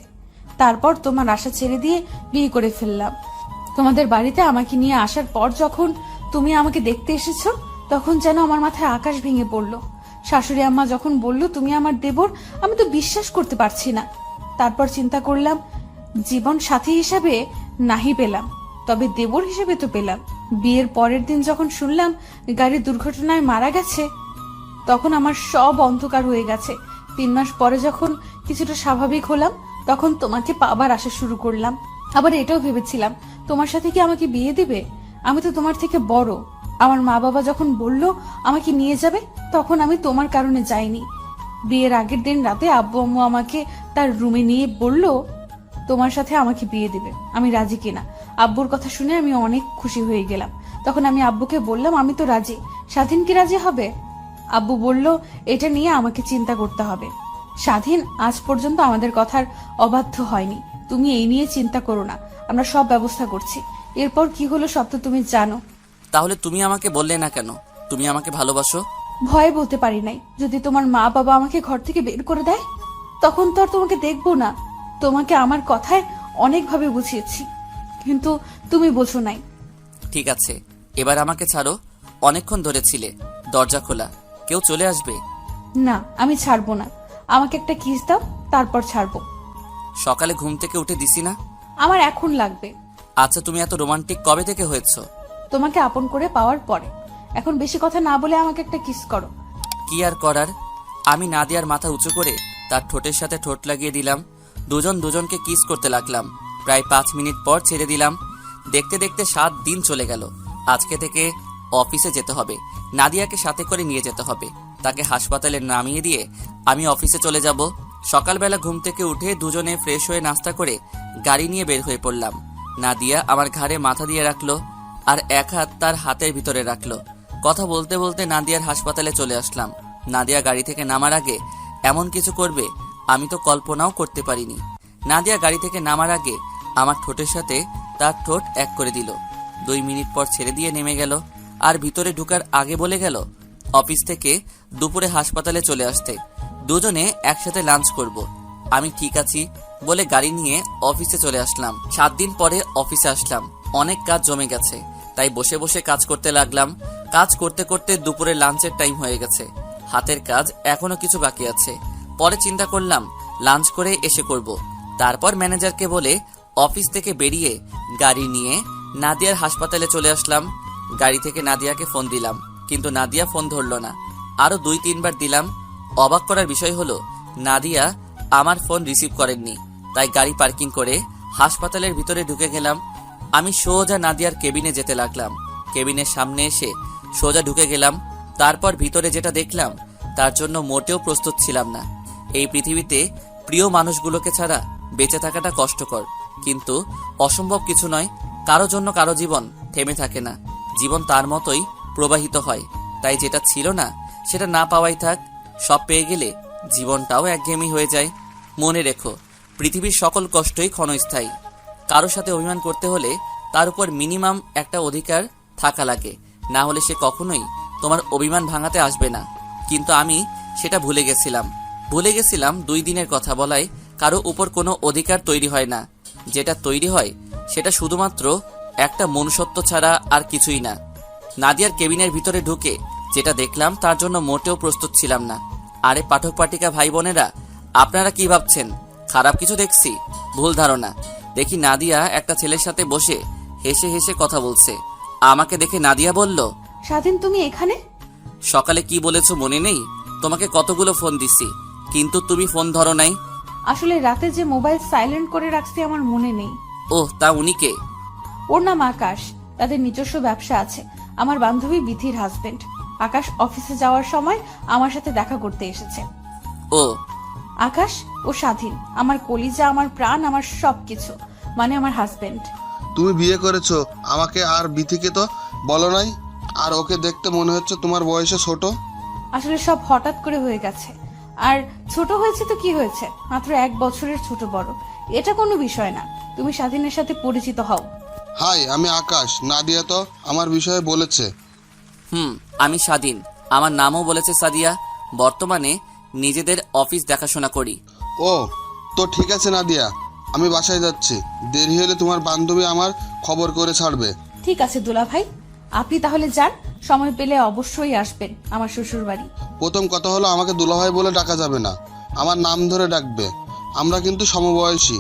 তারপর তোমার আশা ছেড়ে দিয়ে বিয়ে করে ফেললাম। তোমাদের বাড়িতে আমাকে নিয়ে আসার পর যখন তুমি আমাকে দেখতে এসেছো তখন যেন আমার মাথায় আকাশ ভেঙে পড়লো। শাশুড়ি আম্মা যখন বলল তুমি আমার দেবর, আমি তো বিশ্বাস করতে পারছি না। তারপর চিন্তা করলাম জীবন সাথী হিসাবে নাহি পেলাম, তবে দেবর হিসেবে তো পেলাম। বিয়ের পরের দিন যখন শুনলাম গাড়ি দুর্ঘটনায় মারা গেছে তখন আমার সব অন্ধকার হয়ে গেছে। 3 মাস পরে যখন কিছুটা স্বাভাবিক হলাম তখন তোমাকে পাবার আশা শুরু করলাম। আবার এটাও ভেবেছিলাম তোমার সাথে কি আমাকে বিয়ে দিবে। আমি তো তোমার থেকে বড়। আমার মা বাবা যখন বলল আমাকে নিয়ে যাবে তখন আমি তোমার কারণে যাইনি। বিয়ের আগের দিন রাতে আব্বু আম্মু আমাকে তার রুমে নিয়ে বলল তোমার সাথে আমাকে বিয়ে দিবে। আমি রাজি কিনা। আব্বুর কথা শুনে আমি অনেক খুশি হয়ে গেলাম। তখন আমি আব্বুকে বললাম আমি তো রাজি, স্বাধীন কি রাজি হবে? আব্বু বলল এটা নিয়ে আমাকে চিন্তা করতে হবে। স্বাধীন আজ পর্যন্ত আমাদের কথার অবাধ্য হয়নি। তুমি এই নিয়ে চিন্তা করো না, আমরা সব ব্যবস্থা করছি। এরপর কি হলো সব তো তুমি জানো। তাহলে তুমি আমাকে বললে না কেন তুমি আমাকে ভালোবাসো? ভয়ে বলতে পারি নাই। যদি তোমার মা বাবা আমাকে ঘর থেকে বের করে দেয় তখন তো আর তোমাকে দেখবো না। তোমাকে আমার কথায় অনেকভাবে বুঝিয়েছি কিন্তু তুমি বোঝো নাই। ঠিক আছে, এবার আমাকে ছাড়ো। অনেকক্ষণ ধরে ছিলে। দরজা খোলা, কেউ চলে আসবে। না, আমি ছাড়বো না। আমাকে একটা কিস দাও, তারপর ছাড়বো। সকালে ঘুম থেকে উঠে দিছি না? আমার এখন লাগবে। আচ্ছা, তুমি এত রোমান্টিক কবে থেকে হয়েছো? তোমাকে আপন করে পাওয়ার পরে। এখন বেশি কথা না বলে আমাকে একটা কিস করো। কি আর করার, আমি নাদিয়ার মাথা উঁচু করে তার ঠোঁটের সাথে ঠোঁট লাগিয়ে দিলাম। দুজন দুজনকে কিস করতে লাগলাম। প্রায় 5 মিনিট পর ছেড়ে দিলাম। দেখতে দেখতে 7 দিন চলে গেল। আজকে থেকে অফিসে যেতে হবে। নাদিয়াকে সাথে করে নিয়ে যেতে হবে। তাকে হাসপাতালে নামিয়ে দিয়ে আমি অফিসে চলে যাব। সকালবেলা ঘুম থেকে উঠে দুজনে ফ্রেশ হয়ে নাস্তা করে গাড়ি নিয়ে বের হয়ে পড়লাম। নাদিয়া আমার ঘাড়ে মাথা দিয়ে রাখলো আর এক হাত তার হাতের ভিতরে রাখলো। কথা বলতে বলতে নাদিয়ার হাসপাতালে চলে আসলাম। নাদিয়া গাড়ি থেকে নামার আগে এমন কিছু করবে আমি তো কল্পনাও করতে পারিনি। নাদিয়া গাড়ি থেকে নামার আগে আমার ঠোঁটের সাথে তার ঠোঁট এক করে দিল। 2 মিনিট পর ছেড়ে দিয়ে নেমে গেল আর ভিতরে ঢুকার আগে বলে গেল অফিস থেকে দুপুরে হাসপাতালে চলে আসতে, দুজনে একসাথে লাঞ্চ করব। আমি ঠিক আছি বলে গাড়ি নিয়ে অফিসে চলে আসলাম। 7 দিন পরে অফিসে আসলাম। অনেক কাজ জমে গেছে, তাই বসে বসে কাজ করতে লাগলাম। কাজ করতে করতে দুপুরে লাঞ্চের টাইম হয়ে গেছে। হাতের কাজ এখনো কিছু বাকি আছে। পরে চিন্তা করলাম লাঞ্চ করে এসে করব। তারপর ম্যানেজারকে বলে অফিস থেকে বেরিয়ে গাড়ি নিয়ে নাদিয়ার হাসপাতালে চলে আসলাম। গাড়ি থেকে নাদিয়াকে ফোন দিলাম, কিন্তু নাদিয়া ফোন ধরল না। আরো 2-3 বার দিলাম। অবাক করার বিষয় হলো নাদিয়া আমার ফোন রিসিভ করেননি। তাই গাড়ি পার্কিং করে হাসপাতালের ভিতরে ঢুকে গেলাম। আমি সোজা নাদিয়ার কেবিনে যেতে লাগলাম। কেবিনের সামনে এসে সোজা ঢুকে গেলাম। তারপর ভিতরে যেটা দেখলাম তার জন্য মোটেও প্রস্তুত ছিলাম না। এই পৃথিবীতে প্রিয় মানুষগুলোকে ছাড়া বেঁচে থাকাটা কষ্টকর, কিন্তু অসম্ভব কিছু নয়। কারো জন্য কারো জীবন থেমে থাকে না, জীবন তার মতোই প্রবাহিত হয়। তাই যেটা ছিল না সেটা না পাওয়াই থাক। সব পেয়ে গেলে জীবনটাও একঘেয়েমি হয়ে যায়। মনে রেখো, পৃথিবীর সকল কষ্টই ক্ষণস্থায়ী। কারোর সাথে অভিমান করতে হলে তার উপর মিনিমাম একটা অধিকার থাকা লাগে, না হলে সে কখনোই তোমার অভিমান ভাঙাতে আসবে না। কিন্তু আমি সেটা ভুলে গেছিলাম। 2 দিনের কথা বলায় কারো উপর কোনো অধিকার তৈরি হয় না। যেটা তৈরি হয় সেটা শুধুমাত্র একটা মনুষ্যত্ব ছাড়া আর কিছুই না। নাদিয়ার কেবিনের ভিতরে ঢুকে যেটা দেখলাম তার জন্য মোটেও প্রস্তুত ছিলাম না। আরে পাঠক পাঠিকা ভাই বোনেরা, আপনারা কি ভাবছেন খারাপ কিছু দেখছি? ভুল ধারণা। দেখি নাদিয়া একটা ছেলের সাথে বসে হেসে হেসে কথা বলছে। আমাকে দেখে নাদিয়া বলল, স্বাধীন তুমি এখানে? সকালে কি বলেছো মনে নেই? তোমাকে কতগুলো ফোন দিছি, কিন্তু তুমি ফোন ধরো নাই। আসলে রাতে যে মোবাইল সাইলেন্ট করে রাখছি আমার মনে নেই। ওহ, তা উনি কে? ওর নাম আকাশ। তাদের নিজস্ব ব্যবসা আছে। আমার বান্ধবী বিথির হাজবেন্ড। আকাশ অফিসে যাওয়ার সময় আমার সাথে দেখা করতে এসেছে। ও আকাশ ও স্বাধীন আমার কলিজা, আমার প্রাণ, আমার সবকিছু, মানে আমার হাজবেন্ড। তুমি বিয়ে করেছো আমাকে আর বিথিকে তো বলো নাই, আর ওকে দেখতে মনে হচ্ছে তোমার বয়সে ছোট। আসলে সব হঠাৎ করে হয়ে গেছে। আর ছোট হয়েছে তো কি হয়েছে, মাত্র 1 বছরের ছোট বড়, এটা কোনো বিষয় না। তুমি স্বাধীনের সাথে পরিচিত হও। হাই, আমি আকাশ। নাদিয়া তো আমার বিষয়ে বলেছে। আমি স্বাধীন। আমার নামও বলেছে সাদিয়া। বর্তমানে নিজেদের অফিস দেখাশোনা করি। ও, তো ঠিক আছে নাদিয়া, আমি বাসায় যাচ্ছি। দেরি হলে তোমার বান্ধবী আমার খবর করে ছাড়বে। ঠিক আছে দুলা ভাই, আপনি তাহলে যান। সময় পেলে অবশ্যই আসবেন আমার শ্বশুর বাড়ি। প্রথম কথা হলো আমাকে দুলাভাই বলে ডাকা যাবে না, আমার নাম ধরে ডাকবে। আমরা কিন্তু সমবয়সী।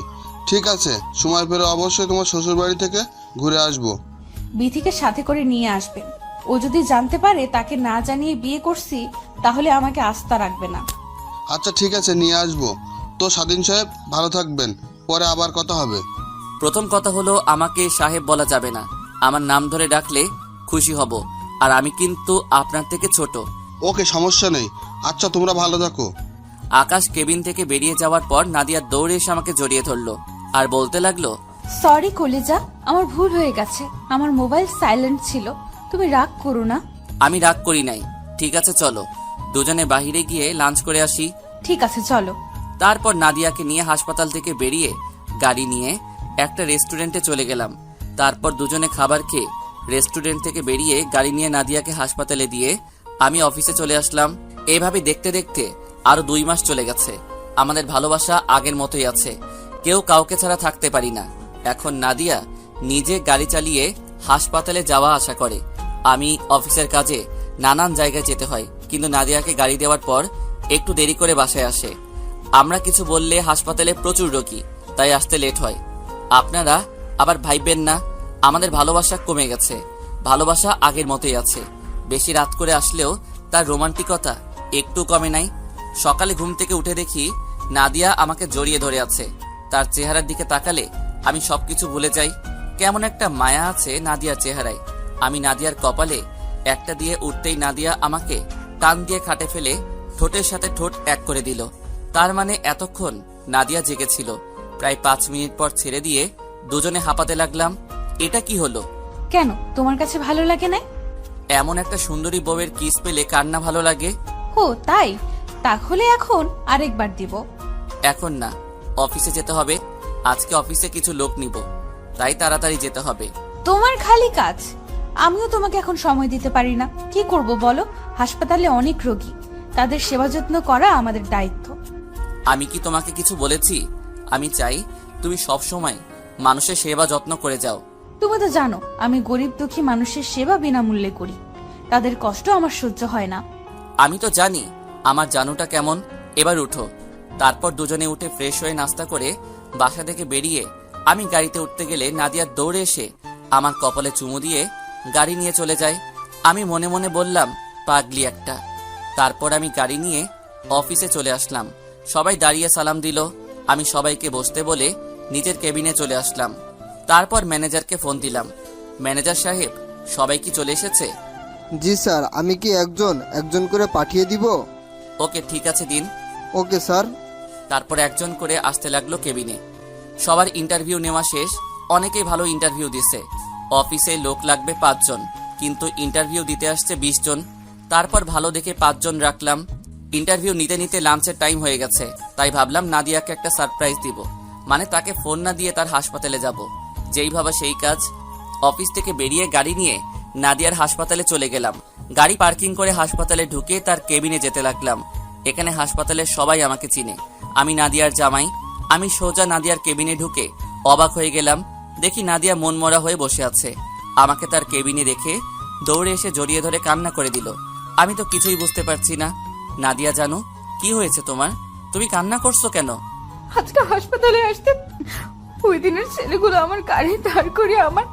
ঠিক আছে, সময় পেলে অবশ্যই তোমার শ্বশুর বাড়ি থেকে ঘুরে আসবো। বিথিকে সাথে করে নিয়ে আসবেন। ও যদি জানতে পারে তাকে না জানিয়ে বিয়ে করছি, তাহলে আমাকে আস্থা রাখবে না। আচ্ছা ঠিক আছে, নিয়ে আসবো। তো স্বাধীন সাহেব, ভালো থাকবেন, পরে আবার কথা হবে। প্রথম কথা হলো আমাকে সাহেব বলা যাবে না। আমার নাম ধরে ডাকলে খুশি হব, আর আমি কিন্তু আপনার থেকে ছোট। ওকে, সমস্যা নেই। আচ্ছা, তোমরা ভালো থাকো। আকাশ কেবিন থেকে বেরিয়ে যাওয়ার পর নাদিয়া দৌড়ে এসে আমাকে জড়িয়ে ধরলো আর বলতে লাগলো, সরি কলিজা, আমার ভুল হয়ে গেছে। আমার মোবাইল সাইলেন্ট ছিল, তুমি রাগ করো না। আমি রাগ করি নাই। ঠিক আছে চলো, দুজনে বাহিরে গিয়ে লাঞ্চ করে আসি। ঠিক আছে চলো। তারপর নাদিয়াকে নিয়ে হাসপাতাল থেকে বেরিয়ে গাড়ি নিয়ে একটা রেস্টুরেন্টে চলে গেলাম। তারপর দুজনে খাবার খেয়ে রেস্টুরেন্ট থেকে বেরিয়ে গাড়ি নিয়ে নাদিয়াকে হাসপাতালে দিয়ে আমি অফিসে চলে আসলাম। এভাবে দেখতে দেখতে আরো 2 মাস চলে গেছে। আমাদের ভালোবাসা আগের মতোই আছে। কেউ কাউকে ছাড়া থাকতে পারি না। এখন নাদিয়া নিজে গাড়ি চালিয়ে হাসপাতালে যাওয়া আসা করে। আমি অফিসের কাজে নানান জায়গায় যেতে হয়, কিন্তু নাদিয়াকে গাড়ি দেওয়ার পর একটু দেরি করে বাসায় আসে। আমরা কিছু বললে হাসপাতালে প্রচুর রোগী, তাই আসতে লেট হয়। আপনারা আবার ভাইবেন না, আমাদের ভালোবাসা কমে গেছে। ভালোবাসা আগের মতোই আছে। বেশি রাত করে আসলেও তার রোমান্টিকতা একটু কমে নাই। সকালে ঘুম থেকে উঠে দেখি নাদিয়া আমাকে জড়িয়ে ধরে আছে। তার চেহারার দিকে তাকালে আমি সবকিছু ভুলে যাই। কেমন একটা মায়া আছে নাদিয়ার চেহারায়। আমি নাদিয়ার কপালে একটা দিয়ে উঠতেই নাদিয়া আমাকে টান দিয়ে খাটে ফেলে ঠোঁটের সাথে ঠোঁট এক করে দিল। তার মানে এতক্ষণ নাদিয়া জেগেছিল। প্রায় 5 মিনিট পর ছেড়ে দিয়ে দুজনে হাঁপাতে লাগলাম। এটা কি হলো? কেন, তোমার কাছে ভালো লাগে না? এমন একটা সুন্দরী বউয়ের কিস পেলে কার না ভালো লাগে? ও তাই, তাহলে এখন আরেকবার দিব। এখন না, অফিসে যেতে হবে। আজকে অফিসে কিছু লোক নিব, তাই তাড়াতাড়ি যেতে হবে। তোমার খালি কাজ, আমিও তোমাকে এখন সময় দিতে পারি না। কি করব বলো, হাসপাতালে অনেক রোগী, তাদের সেবা যত্ন করা আমাদের দায়িত্ব। আমি কি তোমাকে কিছু বলেছি? আমি চাই তুমি সব সময় মানুষের সেবা যত্ন করে যাও। তুমি তো জানো আমি গরিব দুঃখী মানুষের সেবা বিনামূল্যে করি, তাদের কষ্ট আমার সহ্য হয় না। আমি তো জানি আমার জানুটা কেমন। এবার উঠো। তারপর দুজনে উঠে ফ্রেশ হয়ে নাস্তা করে বাসা থেকে বেরিয়ে আমি গাড়িতে উঠতে গেলে নাদিয়া দৌড়ে এসে আমার কপালে চুমু দিয়ে গাড়ি নিয়ে চলে যায়। আমি মনে মনে বললাম, পাগলি একটা। তারপর আমি গাড়ি নিয়ে অফিসে চলে আসলাম। সবাই দাঁড়িয়ে সালাম দিল। আমি সবাইকে বসতে বলে নিজের কেবিনে চলে আসলাম। তারপর ম্যানেজারকে ফোন দিলাম। ম্যানেজার সাহেব, সবাই কি চলে এসেছে? জি স্যার, আমি কি একজন একজন করে পাঠিয়ে দিব? ওকে, ঠিক আছে, দিন। Okay sir. তারপর একজন করে আসতে লাগলো কেবিনে। সবার ইন্টারভিউ নেওয়া শেষ। অনেকেই ভালো ইন্টারভিউ দিছে। অফিসে লোক লাগবে 5 জন, কিন্তু ইন্টারভিউ দিতে আসছে 20 জন। তারপর ভালো দেখে 5 জন রাখলাম। ইন্টারভিউ নিতে নিতে লাঞ্চের টাইম হয়ে গেছে, তাই ভাবলাম নাদিয়াকে একটা সারপ্রাইজ দিব। মানে তাকে ফোন না দিয়ে তার হাসপাতালে যাব। যেই ভাবা সেই কাজ। অফিস থেকে বেরিয়ে গাড়ি নিয়ে নাদিয়ার হাসপাতালে চলে গেলাম। গাড়ি পার্কিং করে হাসপাতালে ঢুকে তার কেবিনে যেতে লাগলাম। এখানে হাসপাতালের সবাই আমাকে চিনে। আমি নাদিয়ার জামাই। আমি সোজা নাদিয়ার কেবিনে ঢুকে অবাক হয়ে গেলাম। দেখি নাদিয়া মনমরা হয়ে বসে আছে। আমাকে তার কেবিনে দেখে দৌড়ে এসে জড়িয়ে ধরে কান্না করে দিল। আমি তো কিছুই বুঝতে পারছি না। নাদিয়া জানো, কি হয়েছে তোমার? তুমি কান্না করছো কেন? আজকে হাসপাতালে আসতে ওই দিনের ছেলেগুলো আমার গাড়ি দাঁড় করিয়ে আমার।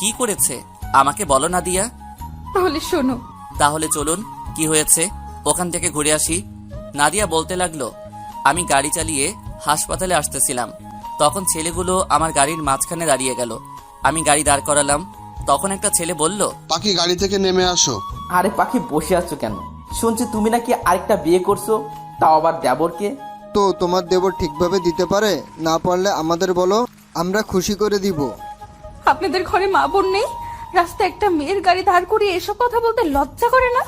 কি করেছে আমাকে বলো নাদিয়া। তাহলে শোনো। তাহলে চলুন, কি হয়েছে ওখান থেকে ঘুরে আসি। নাদিয়া বলতে লাগলো, আমি গাড়ি চালিয়ে হাসপাতালে আসতেছিলাম, তখন ছেলেগুলো আমার গাড়ির মাঝখানে দাঁড়িয়ে গেল। আমি গাড়ি দাঁড় করালাম, তখন একটা ছেলে বলল, পাখি গাড়ি থেকে নেমে আসো। আরে পাখি, বসে আছো কেন? শুনছি তুমি নাকি আরেকটা বিয়ে করছো, তাও আবার দেবরকে। তো তোমার দেবর ঠিকভাবে দিতে পারে? না পারলে আমাদের বলো, আমরা খুশি করে দিব। আপনাদের ঘরে মা বোন নেই? রাস্তায় একটা মেয়ের গাড়ি দাঁড় করিয়ে এসব কথা বলতে লজ্জা করে না?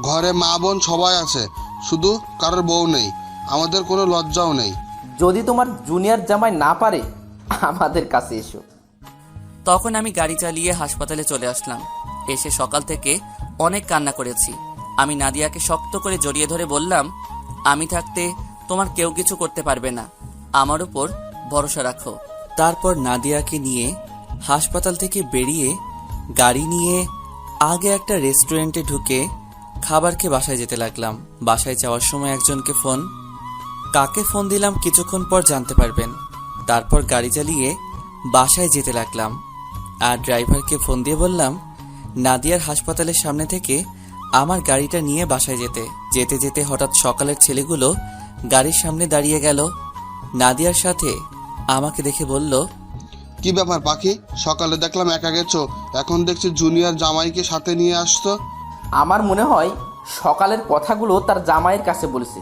ঘরে মা বোন সবাই আছে, শুধু কারোর বউ নেই। আমাদের কোনো লজ্জাও নেই। যদি তোমার জুনিয়র জামাই না পারে, আমাদের কাছে এসো। তখন আমি গাড়ি চালিয়ে হাসপাতালে চলে আসলাম। এসে সকাল থেকে অনেক কান্না করেছি। আমি নাদিয়াকে শক্ত করে জড়িয়ে ধরে বললাম, আমি থাকতে তোমার কেউ কিছু করতে পারবে না, আমার উপর ভরসা রাখো। তারপর নাদিয়াকে নিয়ে হাসপাতাল থেকে বেরিয়ে গাড়ি নিয়ে আগে একটা রেস্টুরেন্টে ঢুকে খাবার খেয়ে বাসায় যেতে লাগলাম। বাসায় যাওয়ার সময় একজনকে ফোন। কাকে ফোন দিলাম কিছুক্ষণ পর জানতে পারবেন। তারপর গাড়ি চালিয়ে বাসায় যেতে লাগলাম আর ড্রাইভারকে ফোন দিয়ে বললাম নাদিয়ার হাসপাতালের সামনে থেকে আমার গাড়িটা নিয়ে বাসায় যেতে। যেতে যেতে হঠাৎ সকালের ছেলেগুলো গাড়ির সামনে দাঁড়িয়ে গেল। নাদিয়ার সাথে আমাকে দেখে বলল, কি ব্যাপার পাখি, সকালে দেখলাম একা গেছো, এখন দেখছি জুনিয়র জামাইকে সাথে নিয়ে আসছো। আমার মনে হয় সকালের কথাগুলো তার জামাইয়ের কাছে বলেছে,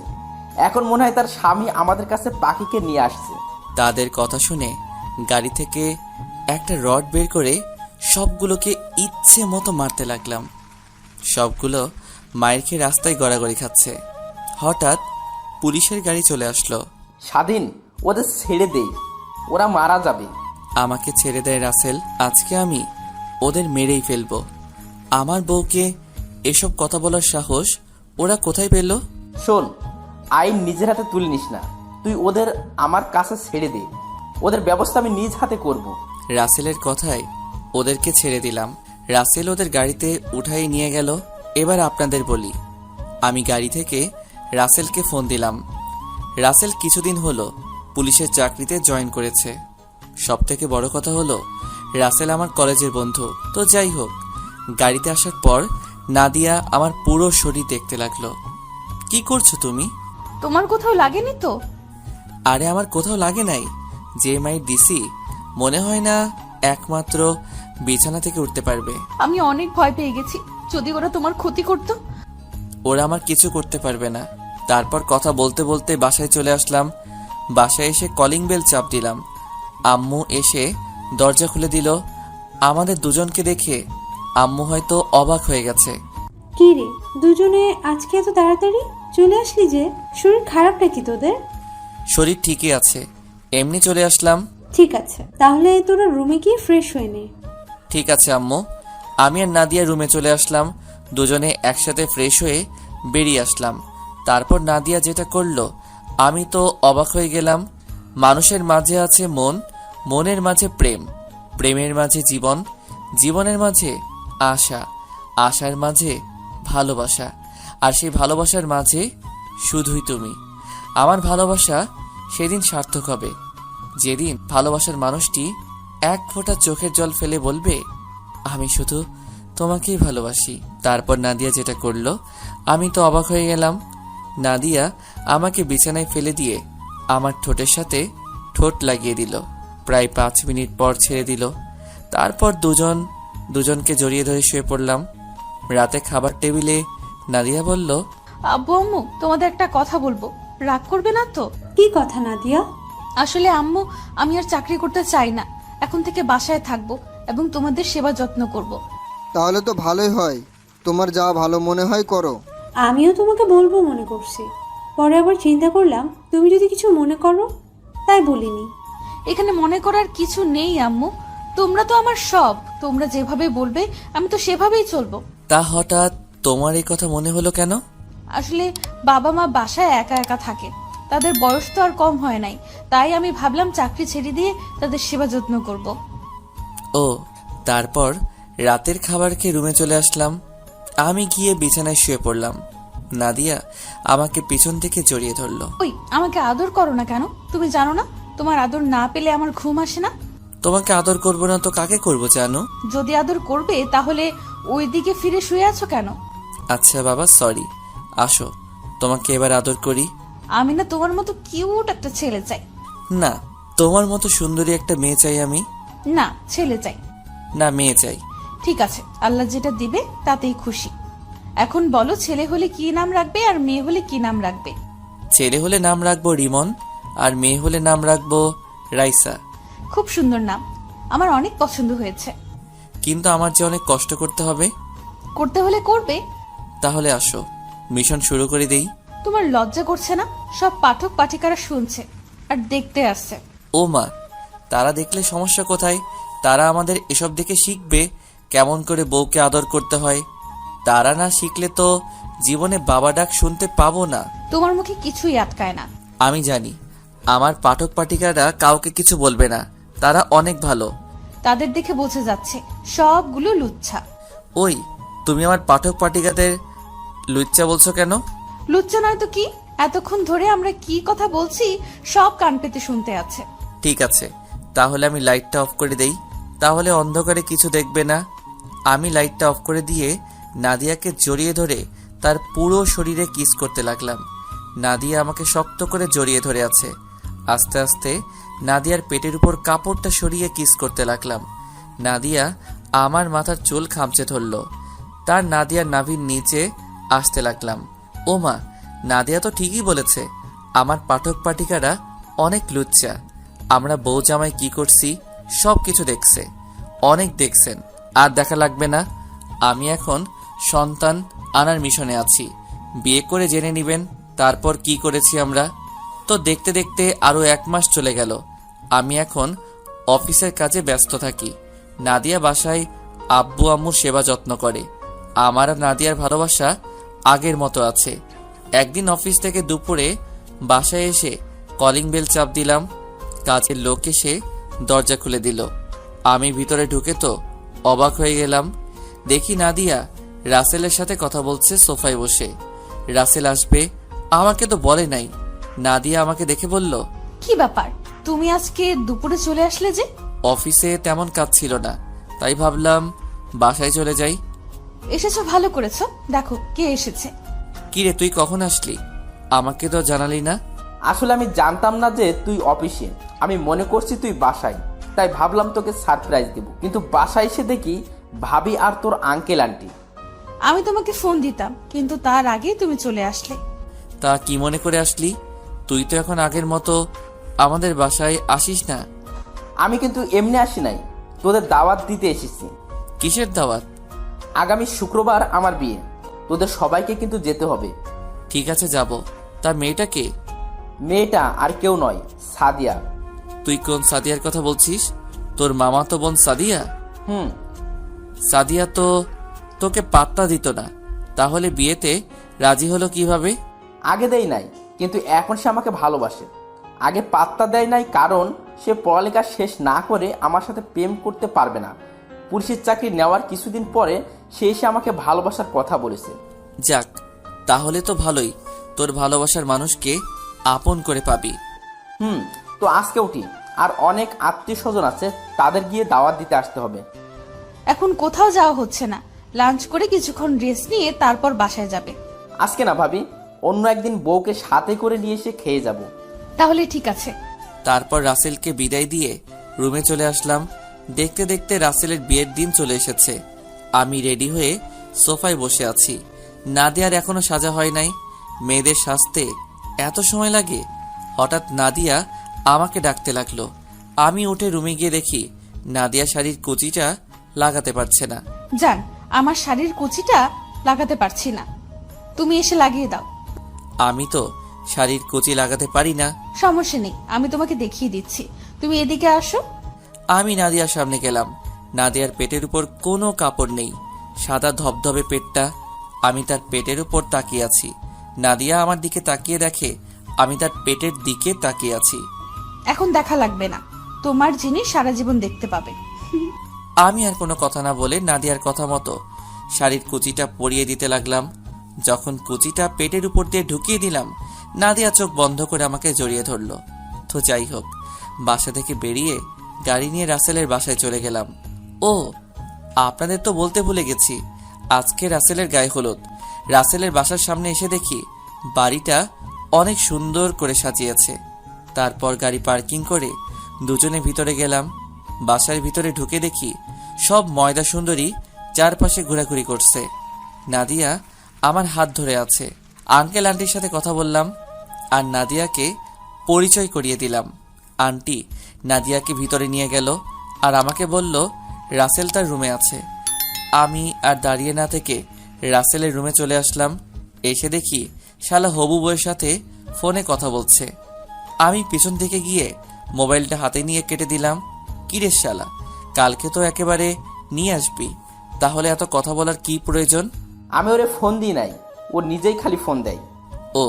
এখন মনে হয় তার স্বামী আমাদের কাছে পাখিকে নিয়ে আসছে। তাদের কথা শুনে গাড়ি থেকে একটা রড বের করে সবগুলোকে ইচ্ছে মতো মারতে লাগলাম। সবগুলো মায়ের খেয়ে রাস্তায় গড়াগড়ি খাচ্ছে। হঠাৎ পুলিশের গাড়ি চলে আসলো। স্বাধীন, ওদের ছেড়ে দেই, ওরা মারা যাবে। আমাকে ছেড়ে দেয় রাসেল, আজকে আমি ওদের মেরেই ফেলবো। আমার বউকে এসব কথা বলার সাহস ওরা কোথায় পেল? শোন, আইন নিজের হাতে তুলে নিস না, তুই ওদের আমার কাছে ছেড়ে দে, ওদের ব্যবস্থা আমি নিজ হাতে করব। রাসেলের কথায় ওদেরকে ছেড়ে দিলাম। রাসেল ওদের গাড়িতে উঠাই নিয়ে গেল। এবার আপনাদের বলি, আমি গাড়ি থেকে রাসেলকে ফোন দিলাম। রাসেল কিছুদিন হলো পুলিশের চাকরিতে জয়েন করেছে। সবথেকে বড় কথা হলো রাসেল আমার কলেজের বন্ধু। তো যাই হোক, গাড়িতে আসার পর নাদিয়া আমার পুরো শরীর দেখতে লাগলো। কি করছো তুমি? তোমার কোথাও লাগেনি তো? আরে আমার কোথাও লাগে নাই, যে মাইট দিছি মনে হয় না একমাত্র বিছানা থেকে উঠতে পারবে। আমি অনেক ভয় পেয়ে গেছি, যদি ওরা তোমার ক্ষতি করতো। ওরা আমার কিছু করতে পারবে না। তারপর কথা বলতে বলতে বাসায় চলে আসলাম। বাসায় এসে কলিং বেল চাপ দিলাম। আম্মু এসে দরজা খুলে দিল। আমাদের দুজনকে দেখে আম্মু হয়তো অবাক হয়ে গেছে। কি রে, দুজনে আজকে এত তাড়াতাড়ি চলে আসলি যে? শরীর খারাপ নাকি তোদের? শরীর ঠিকই আছে, এমনি চলে আসলাম। ঠিক আছে, তাহলে তোরা রুমে গিয়ে ফ্রেশ হয়ে নে। ঠিক আছে আম্মু। আমি আর নাদিয়া রুমে চলে আসলাম। দুজনে একসাথে ফ্রেশ হয়ে বেরিয়ে আসলাম। তারপর নাদিয়া যেটা করলো আমি তো অবাক হয়ে গেলাম। মানুষের মাঝে আছে মন, মনের মাঝে প্রেম, প্রেমের মাঝে জীবন, জীবনের মাঝে আশা, আশার মাঝে ভালোবাসা, আর সেই ভালোবাসার মাঝে শুধুই তুমি। আমার ভালোবাসা সেদিন সার্থক হবে যেদিন ভালোবাসার মানুষটি এক ফোঁটা চোখের জল ফেলে বলবে, আমি শুধু তোমাকেই ভালোবাসি। তারপর নাদিয়া যেটা করলো আমি তো অবাক হয়ে গেলাম। নাদিয়া আমাকে বিছানায় ফেলে দিয়ে আমার ঠোঁটের সাথে ঠোঁট লাগিয়ে দিল। প্রায় 5 মিনিট পর ছেড়ে দিল। তারপর দুজনকে জড়িয়ে ধরে শুয়ে পড়লাম। রাতে খাবার টেবিলে নাদিয়া বলল, আব্বু আম্মু, তোমাদের একটা কথা বলবো, রাগ করবে না তো? কি কথা নাদিয়া? আসলে আম্মু, আমি আর চাকরি করতে চাই না, এখন থেকে বাসায় থাকবো এবং তোমাদের সেবা যত্ন করব। তাহলে তো ভালোই হয়, তোমার যা ভালো মনে হয় করো। আমিও তোমাকে বলবো মনে করছি, পরে আবার চিন্তা করলাম তুমি যদি কিছু মনে করো, তাই বলিনি। এখানে মনে করার কিছু নেই আম্মু, তোমরা তো আমার সব, তোমরা যেভাবে বলবে আমি তো সেভাবেই চলবো। তা হঠাৎ তোমার এই কথা মনে হলো কেন? আসলে বাবা মা বাসায় একা একা থাকে, তাদের বয়স তো আর কম হয় নাই, তাই আমি ভাবলাম চাকরি ছেড়ে দিয়ে তাদের সেবা যত্ন করব। ও, তারপর রাতের খাবার খেয়ে রুমে চলে আসলাম। আমি গিয়ে বিছানায় শুয়ে পড়লাম। নাদিয়া আমাকে পিছন থেকে জড়িয়ে ধরলো। ওই, আমাকে আদর করো না কেন? তুমি জানো না তোমার আদর না পেলে আমার ঘুম আসে না? তোমাকে আদর করবো না তো কাকে করবো জানো? যদি আদর করবে তাহলে ওই দিকে ফিরে শুয়ে আছো কেন? আচ্ছা বাবা, সরি। আসো, তোমাকে এবার আদর করি। আমি না তোমার মতো কিউট একটা ছেলে চাই। না, তোমার মতো সুন্দরী একটা মেয়ে চাই আমি। না, ছেলে চাই। না, মেয়ে চাই। ঠিক আছে, আল্লাহ যেটা দিবে তাতেই খুশি। এখন বলো, ছেলে হলে কি নাম রাখবে আর মেয়ে হলে কি নাম রাখবে? ছেলে হলে নাম রাখবো রিমন, আর মেয়ে হলে নাম রাখবো রাইসা। খুব সুন্দর নাম, আমার অনেক পছন্দ হয়েছে। কিন্তু আমার যে অনেক কষ্ট করতে হবে। করতে হলে করবে। তাহলে আসো, মিশন শুরু করে দেই। তোমার লজ্জা করছে না? সব পাঠক পাঠিকারা শুনছে আর দেখতে আসছে। ও মা, তারা দেখলে সমস্যা কোথায়? তারা আমাদের এসব দেখে শিখবে কেমন করে বউকে আদর করতে হয়। তারা না শিখলে তো জীবনে বাবা ডাক শুনতে পাবো না। তোমার মুখে কিছুই আটকায় না। আমি জানি আমার পাঠক পাঠিকারা কাউকে কিছু বলবে না, তারা অনেক ভালো। তাদের দেখে বোঝা যাচ্ছে সবগুলো লুচ্ছা। ওই, তুমি আমার পাঠক পাঠিকাদের লুচ্চা বলছো কেন? লুচ্চা নয় তো কি? এতক্ষণ ধরে আমরা কি কথা বলছি সব কান পেতে শুনতে আছে। ঠিক আছে, তাহলে আমি লাইটটা অফ করে দেই, তাহলে অন্ধকারে কিছু দেখবে না। আমি লাইটটা অফ করে দিয়ে নাদিয়াকে জড়িয়ে ধরে তার পুরো শরীরে কিস করতে লাগলাম। নাদিয়া আমাকে শক্ত করে জড়িয়ে ধরে আছে। আস্তে আস্তে নাদিয়ার পেটের উপর কাপড়টা সরিয়ে কিস করতে লাগলাম। নাদিয়া আমার মাথার চুল খামচে ধরল। তার নাদিয়ার নাভির নিচে আসতে লাগলাম। ও মা, নাদিয়া তো ঠিকই বলেছে, আমার পাঠক পাঠিকারা অনেক লুচ্চা। আমরা বউ জামাই কি করছি সব কিছু দেখছে, অনেক দেখছেন। আর দেখা লাগবে না। আমি এখন সন্তান আনার মিশনে আছি। বিয়ে করে জেনে নিবেন তারপর কি করেছি আমরা। তো দেখতে দেখতে আরো 1 মাস চলে গেল। আমি এখন অফিসের কাজে ব্যস্ত থাকি। নাদিয়া বাসায় আব্বু আম্মুর সেবা যত্ন করে। আমার আর নাদিয়ার ভালোবাসা আগের মতো আছে। একদিন অফিস থেকে দুপুরে বাসায় এসে কলিং বেল চাপ দিলাম। কাজের লোক এসে দরজা খুলে দিল। আমি ভিতরে ঢুকে তো অবাক হয়ে গেলাম। দেখি নাদিয়া রাসেলের সাথে কথা বলছে সোফায় বসে। রাসেল আসবে আমাকে তো বলে নাই। নাদিয়া আমাকে দেখে বলল, কি ব্যাপার, তুমি আজকে দুপুরে চলে আসলে যে? অফিসে তেমন কাজ ছিল না, তাই ভাবলাম বাসায় চলে যাই। এসেছো, ভালো করেছো। দেখো কে এসেছে। কিরে, তুই কখন আসলি? আমাকে তো জানালি না। আসলে আমি জানতাম না যে তুই অফিসে, আমি মনে করছি তুই বাসায়, তাই ভাবলাম তোকে সারপ্রাইজ দেব। কিন্তু বাসায় এসে দেখি ভাবি আর তোর আঙ্কেল আন্টি। আমি তোমাকে ফোন দিতাম, কিন্তু তার আগে তুমি চলে আসলে। তা কি মনে করে আসলি? তুই তো এখন আগের মতো আমাদের বাসায় আসিস না। আমি কিন্তু এমনি আসি নাই, তোদের দাওয়াত দিতে এসেছি। কিসের দাওয়াত? আগামী শুক্রবার আমার বিয়ে, তোদের সবাইকে কিন্তু যেতে হবে। ঠিক আছে, যাব। তা মেয়েটা কে? মেয়েটা আর কেউ নয়, সাদিয়া। তুই কোন সাদিয়ার কথা বলছিস? তোর মামা তো বোন সাদিয়া? হুম। সাদিয়া তো তোকে পাত্তা দিত না, তাহলে বিয়েতে রাজি হলো কিভাবে? আগে দেয় নাই, কিন্তু এখন সে আমাকে ভালোবাসে। আগে পাত্তা দেয় নাই কারণ সে পড়ালেখা শেষ না করে আমার সাথে প্রেম করতে পারবে না। পুলিশের চাকরি নেওয়ার কিছুদিন পরে সে এসে আমাকে ভালোবাসার কথা বলেছে। যাক, তাহলে তো ভালোই, তোর ভালোবাসার মানুষকে আপন করে পাবি। তো আজকে উঠি, আর অনেক আত্মীয় স্বজন আছে, তাদের গিয়ে দাওয়াত দিতে আসতে হবে। এখন কোথাও যাওয়া হচ্ছে না, লাঞ্চ করে কিছুক্ষণ রেস্ট নিয়ে তারপর বাসায় যাবে। আজকে না ভাবি, অন্য একদিন বউকে সাথে করে নিয়ে এসে খেয়ে যাব। তাহলে ঠিক আছে। তারপর রাসেলকে বিদায় দিয়ে রুমে চলে আসলাম। দেখতে দেখতে রাসেলের বিয়ের দিন চলে এসেছে। আমি রেডি হয়ে সোফায় বসে আছি। নাদিয়ার এখনো সাজা হয় নাই। মেয়েদের সাজতে এত সময় লাগে? হঠাৎ নাদিয়া আমাকে ডাকতে লাগলো। আমি উঠে রুমে গিয়ে দেখি নাদিয়া শাড়ির কুচিটা লাগাতে পারছে না। জান, আমার শাড়ির কুচিটা লাগাতে পারছি না, তুমি এসে লাগিয়ে দাও। আমি তো শাড়ির কুচি লাগাতে পারি না। সমস্যা নেই, আমি তোমাকে দেখিয়ে দিচ্ছি, তুমি এদিকে আসো। আমি নাদিয়ার সামনে গেলাম। নাদিয়ার পেটের উপর কোনো কাপড় নেই, সাদা ধবধবে পেটটা। আমি তার পেটের উপর তাকিয়ে আছি। নাদিয়া আমার দিকে তাকিয়ে দেখে আমি তার পেটের দিকে তাকিয়ে আছি। এখন দেখা লাগবে না, তোমার জিনিস সারা জীবন দেখতে পাবে। আমি আর কোনো কথা না বলে নাদিয়ার কথা মতো শাড়ির কুচিটা পরিয়ে দিতে লাগলাম। যখন কুচিটা পেটের উপর দিয়ে ঢুকিয়ে দিলাম, নাদিয়া চোখ বন্ধ করে আমাকে জড়িয়ে ধরলো। তো যাই হোক, বাসা থেকে বেরিয়ে গাড়ি নিয়ে রাসেলের বাসায় চলে গেলাম। ও, আপনাদের তো বলতে ভুলে গেছি, আজকে রাসেলের গায়ে হলুদ। রাসেলের বাসার সামনে এসে দেখি বাড়িটা অনেক সুন্দর করে সাজিয়েছে। তারপর গাড়ি পার্কিং করে দুজনে ভিতরে গেলাম। বাসার ভিতরে ঢুকে দেখি সব ময়দা সুন্দরী চারপাশে ঘোরাঘুরি করছে। নাদিয়া আমার হাত ধরে আছে। আঙ্কেল আন্টির সাথে কথা বললাম আর নাদিয়াকে পরিচয় করিয়ে দিলাম। আন্টি নাদিয়াকে ভিতরে নিয়ে গেল আর আমাকে বলল রাসেল তার রুমে আছে। আমি আর দাঁড়িয়ে না থেকে রাসেলের রুমে চলে আসলাম। এসে দেখি শালা হবু বউয়ের সাথে ফোনে কথা বলছে। আমি পিছন থেকে গিয়ে মোবাইলটা হাতে নিয়ে কেটে দিলাম। কিরে শালা, কালকে তো একেবারে নিয়ে আসবি, তাহলে এত কথা বলার কি প্রয়োজন? আমি ওরে ফোন দিই নাই, ও নিজেই খালি ফোন দেয়। ও,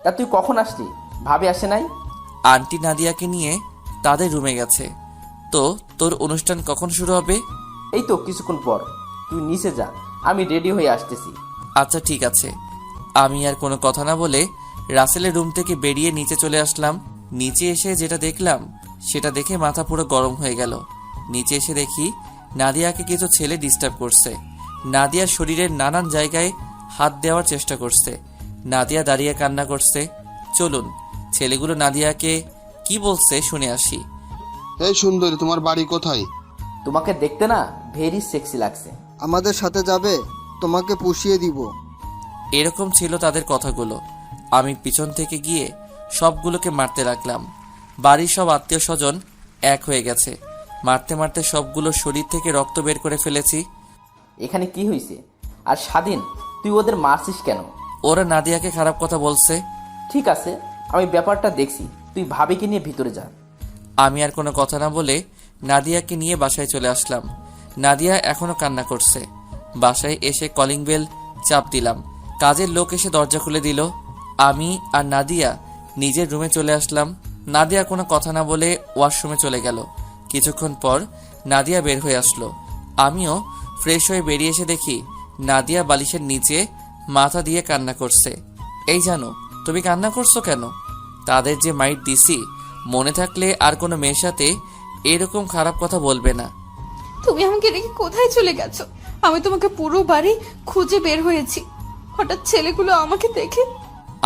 তা তুই কখন আসলি? ভাবি আসে নাই? আন্টি নাদিয়াকে নিয়ে তাদের রুমে গেছে। তো তোর অনুষ্ঠান কখন শুরু হবে? এই তো কিছুক্ষণ পর, তুই নিচে যা, আমি রেডি হয়ে আসতেছি। আচ্ছা ঠিক আছে। আমি আর কোনো কথা না বলে রাসেলের রুম থেকে বেরিয়ে নিচে চলে আসলাম। নিচে এসে যেটা দেখলাম সেটা দেখে মাথা পুরো গরম হয়ে গেল। নিচে এসে দেখি নাদিয়াকে কিছু ছেলে ডিস্টার্ব করছে। নাদিয়ার শরীরের নানান জায়গায় হাত দেওয়ার চেষ্টা করছে। নাদিয়া দাঁড়িয়ে কান্না করছে। চলুন ছেলেগুলো নাদিয়াকে কি বলছে শুনে আসি। এই সুন্দরী, তোমার বাড়ি কোথায়? তোমাকে দেখতে না ভেরি সেক্সি লাগছে। আমাদের সাথে যাবে? তোমাকে পুষিয়ে দিব। এরকম ছিল তাদের কথাগুলো। আমি পিছন থেকে গিয়ে সবগুলোকে মারতে লাগলাম। বাড়ির সব আত্মীয় স্বজন এক হয়ে গেছে। মারতে মারতে সবগুলো শরীর থেকে রক্ত বের করে ফেলেছি। এখানে কি হয়েছে? আর স্বাধীন, তুই ওদের মারছিস কেন? ওরা নাদিয়াকে খারাপ কথা বলছে। ঠিক আছে, আমি ব্যাপারটা দেখছি, তুই ভাবিকে নিয়ে ভিতরে যা। আমি আর কোনো কথা না বলে নাদিয়াকে নিয়ে বাসায় চলে আসলাম। নাদিয়া এখনো কান্না করছে। বাসায় এসে কলিং বেল চাপ দিলাম। কাজের লোক এসে দরজা খুলে দিল। আমি আর নাদিয়া নিজের রুমে চলে আসলাম। নাদিয়া কোনো কথা না বলে ওয়াশরুমে চলে গেল। কিছুক্ষণ পর নাদিয়া বের হয়ে আসলো। আমিও ফ্রেশ হয়ে বেরিয়ে এসে দেখি নাদিয়া বালিশের নিচে মাথা দিয়ে কান্না করছে। এই জানো, তুমি কান্না করছো কেন? তাদের যে মাইট দিছি, মনে থাকলে আর কোনো মেয়ের সাথে এরকম খারাপ কথা বলবে না। তুমি আমাকে রেখে কোথায় চলে গেছো? আমি তোমাকে পুরো বাড়ি খুঁজে বের হয়েছি, হঠাৎ ছেলেগুলো আমাকে দেখে।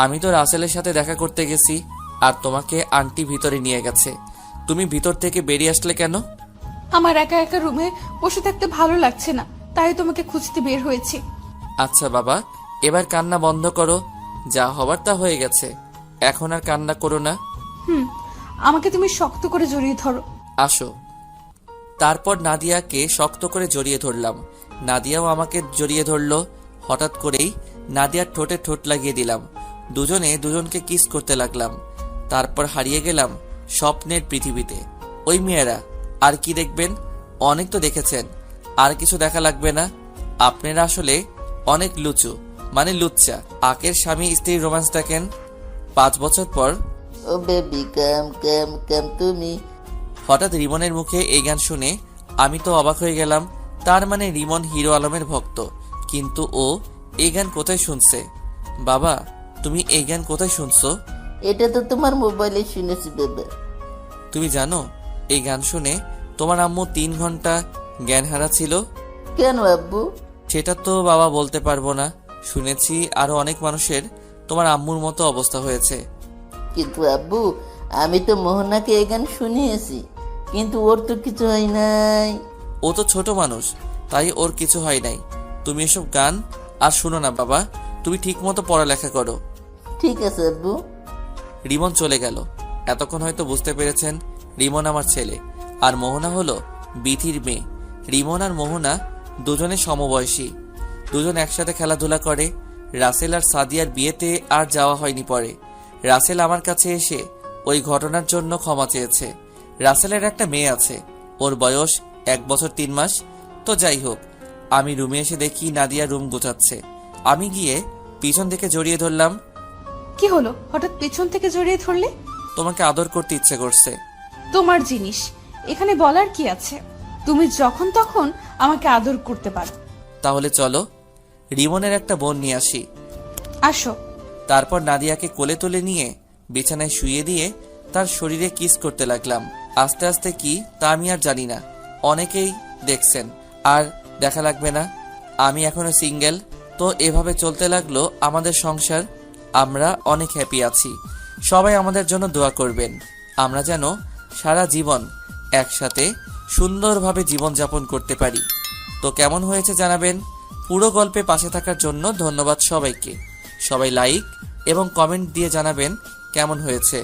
আমি তো রাসেলের সাথে দেখা করতে গেছি, আর তোমাকে আন্টি ভিতরে নিয়ে গেছে। তুমি ভিতর থেকে বেরিয়ে আসলে কেন? আমার একা একা রুমে বসে থাকতে ভালো লাগছে না, তাই তোমাকে খুঁজতে বের হয়েছি। আচ্ছা বাবা, এবার কান্না বন্ধ করো। যা হবার তা হয়ে গেছে, এখন আর কান্না করো না। আমাকে তুমি শক্ত করে জড়িয়ে ধরো। আসো। তারপর নাদিয়াকে শক্ত করে জড়িয়ে ধরলাম। নাদিয়াও আমাকে জড়িয়ে ধরলো। হঠাৎ করেই নাদিয়ার ঠোঁটে ঠোঁট লাগিয়ে দিলাম। দুজনে দুজনকে কিস করতে লাগলাম। তারপর হারিয়ে গেলাম স্বপ্নের পৃথিবীতে। ওই মেয়েরা আর কি দেখবেন? অনেক তো দেখেছেন, আর কিছু দেখা লাগবে না। আপনারা আসলে অনেক লুচু, মানে লুচ্চা। আকের স্বামী স্ত্রীর রোম্যান্স দেখেন 5 বছর পর। ও বেবি কাম কাম কাম তুমি। হঠাৎ রিমনের মুখে এই গান শুনে আমি তো অবাক হয়ে গেলাম। তার মানে রিমন হিরো আলমের ভক্ত, কিন্তু ও এই গান কোথায় শুনছে? বাবা, তুমি এই গান কোথায় শুনছো? এটা তো তোমার মোবাইলে শুনেছি বেবে। তুমি জানো এই গান শুনে তোমার আম্মু 3 ঘন্টা জ্ঞান হারা ছিল? কেন আব্বু? সেটা তো বাবা বলতে পারবো না। শুনেছি আরো অনেক মানুষের তোমার আম্মুর মতো অবস্থা হয়েছে। কিন্তু আব্বু, আমি তো মোহনাকে এই গান শুনিয়েছি, কিন্তু ওর তো কিছু হয় নাই। ও তো ছোট মানুষ, তাই ওর কিছু হয় নাই। তুমি এসব গান আর শুনো না বাবা, তুমি ঠিক মতো পড়ালেখা করো। ঠিক আছে আব্বু। রিমন চলে গেল। এতক্ষণ হয়তো বুঝতে পেরেছেন রিমন আমার ছেলে, আর মোহনা হলো বিথির মেয়ে। রিমন আর মোহনা দুজনে সমবয়সী, দুজন একসাথে খেলাধুলা করে। রাসেল আর সাদিয়ার বিয়েতে আর যাওয়া হয়নি। পরে রাসেল আমার কাছে এসে ওই ঘটনার জন্য ক্ষমা চেয়েছে। রাসেলের একটা মেয়ে আছে, ওর বয়স 1 বছর 3 মাস। তো যাই হোক, আমি রুমে এসে দেখি নাদিয়া রুম গোছাচ্ছে। আমি গিয়ে পিছন থেকে জড়িয়ে ধরলাম। কি হলো, হঠাৎ পেছন থেকে জড়িয়ে ধরলে? তোমাকে আদর করতে ইচ্ছে করছে। তোমার জিনিস, এখানে বলার কি আছে? তুমি যখন তখন আমাকে আদর করতে পারো। তাহলে চলো রিমনের একটা বোন নিয়ে আসি। আসো। তারপর নাদিয়াকে কোলে তুলে নিয়ে বিছানায় শুইয়ে দিয়ে তার শরীরে কিস করতে লাগলাম। আস্তে আস্তে কি তা আমি আর জানি না, অনেকেই দেখছেন, আর দেখা লাগবে না। আমি এখনো সিঙ্গেল। তো এভাবে চলতে লাগলো আমাদের সংসার। আমরা অনেক হ্যাপি আছি। সবাই আমাদের জন্য দোয়া করবেন, আমরা যেন সারা জীবন একসাথে সুন্দরভাবে জীবনযাপন করতে পারি। তো কেমন হয়েছে জানাবেন। পুরো গল্পে পাশে থাকার জন্য ধন্যবাদ সবাইকে। সবাই লাইক এবং কমেন্ট দিয়ে জানাবেন কেমন হয়েছে।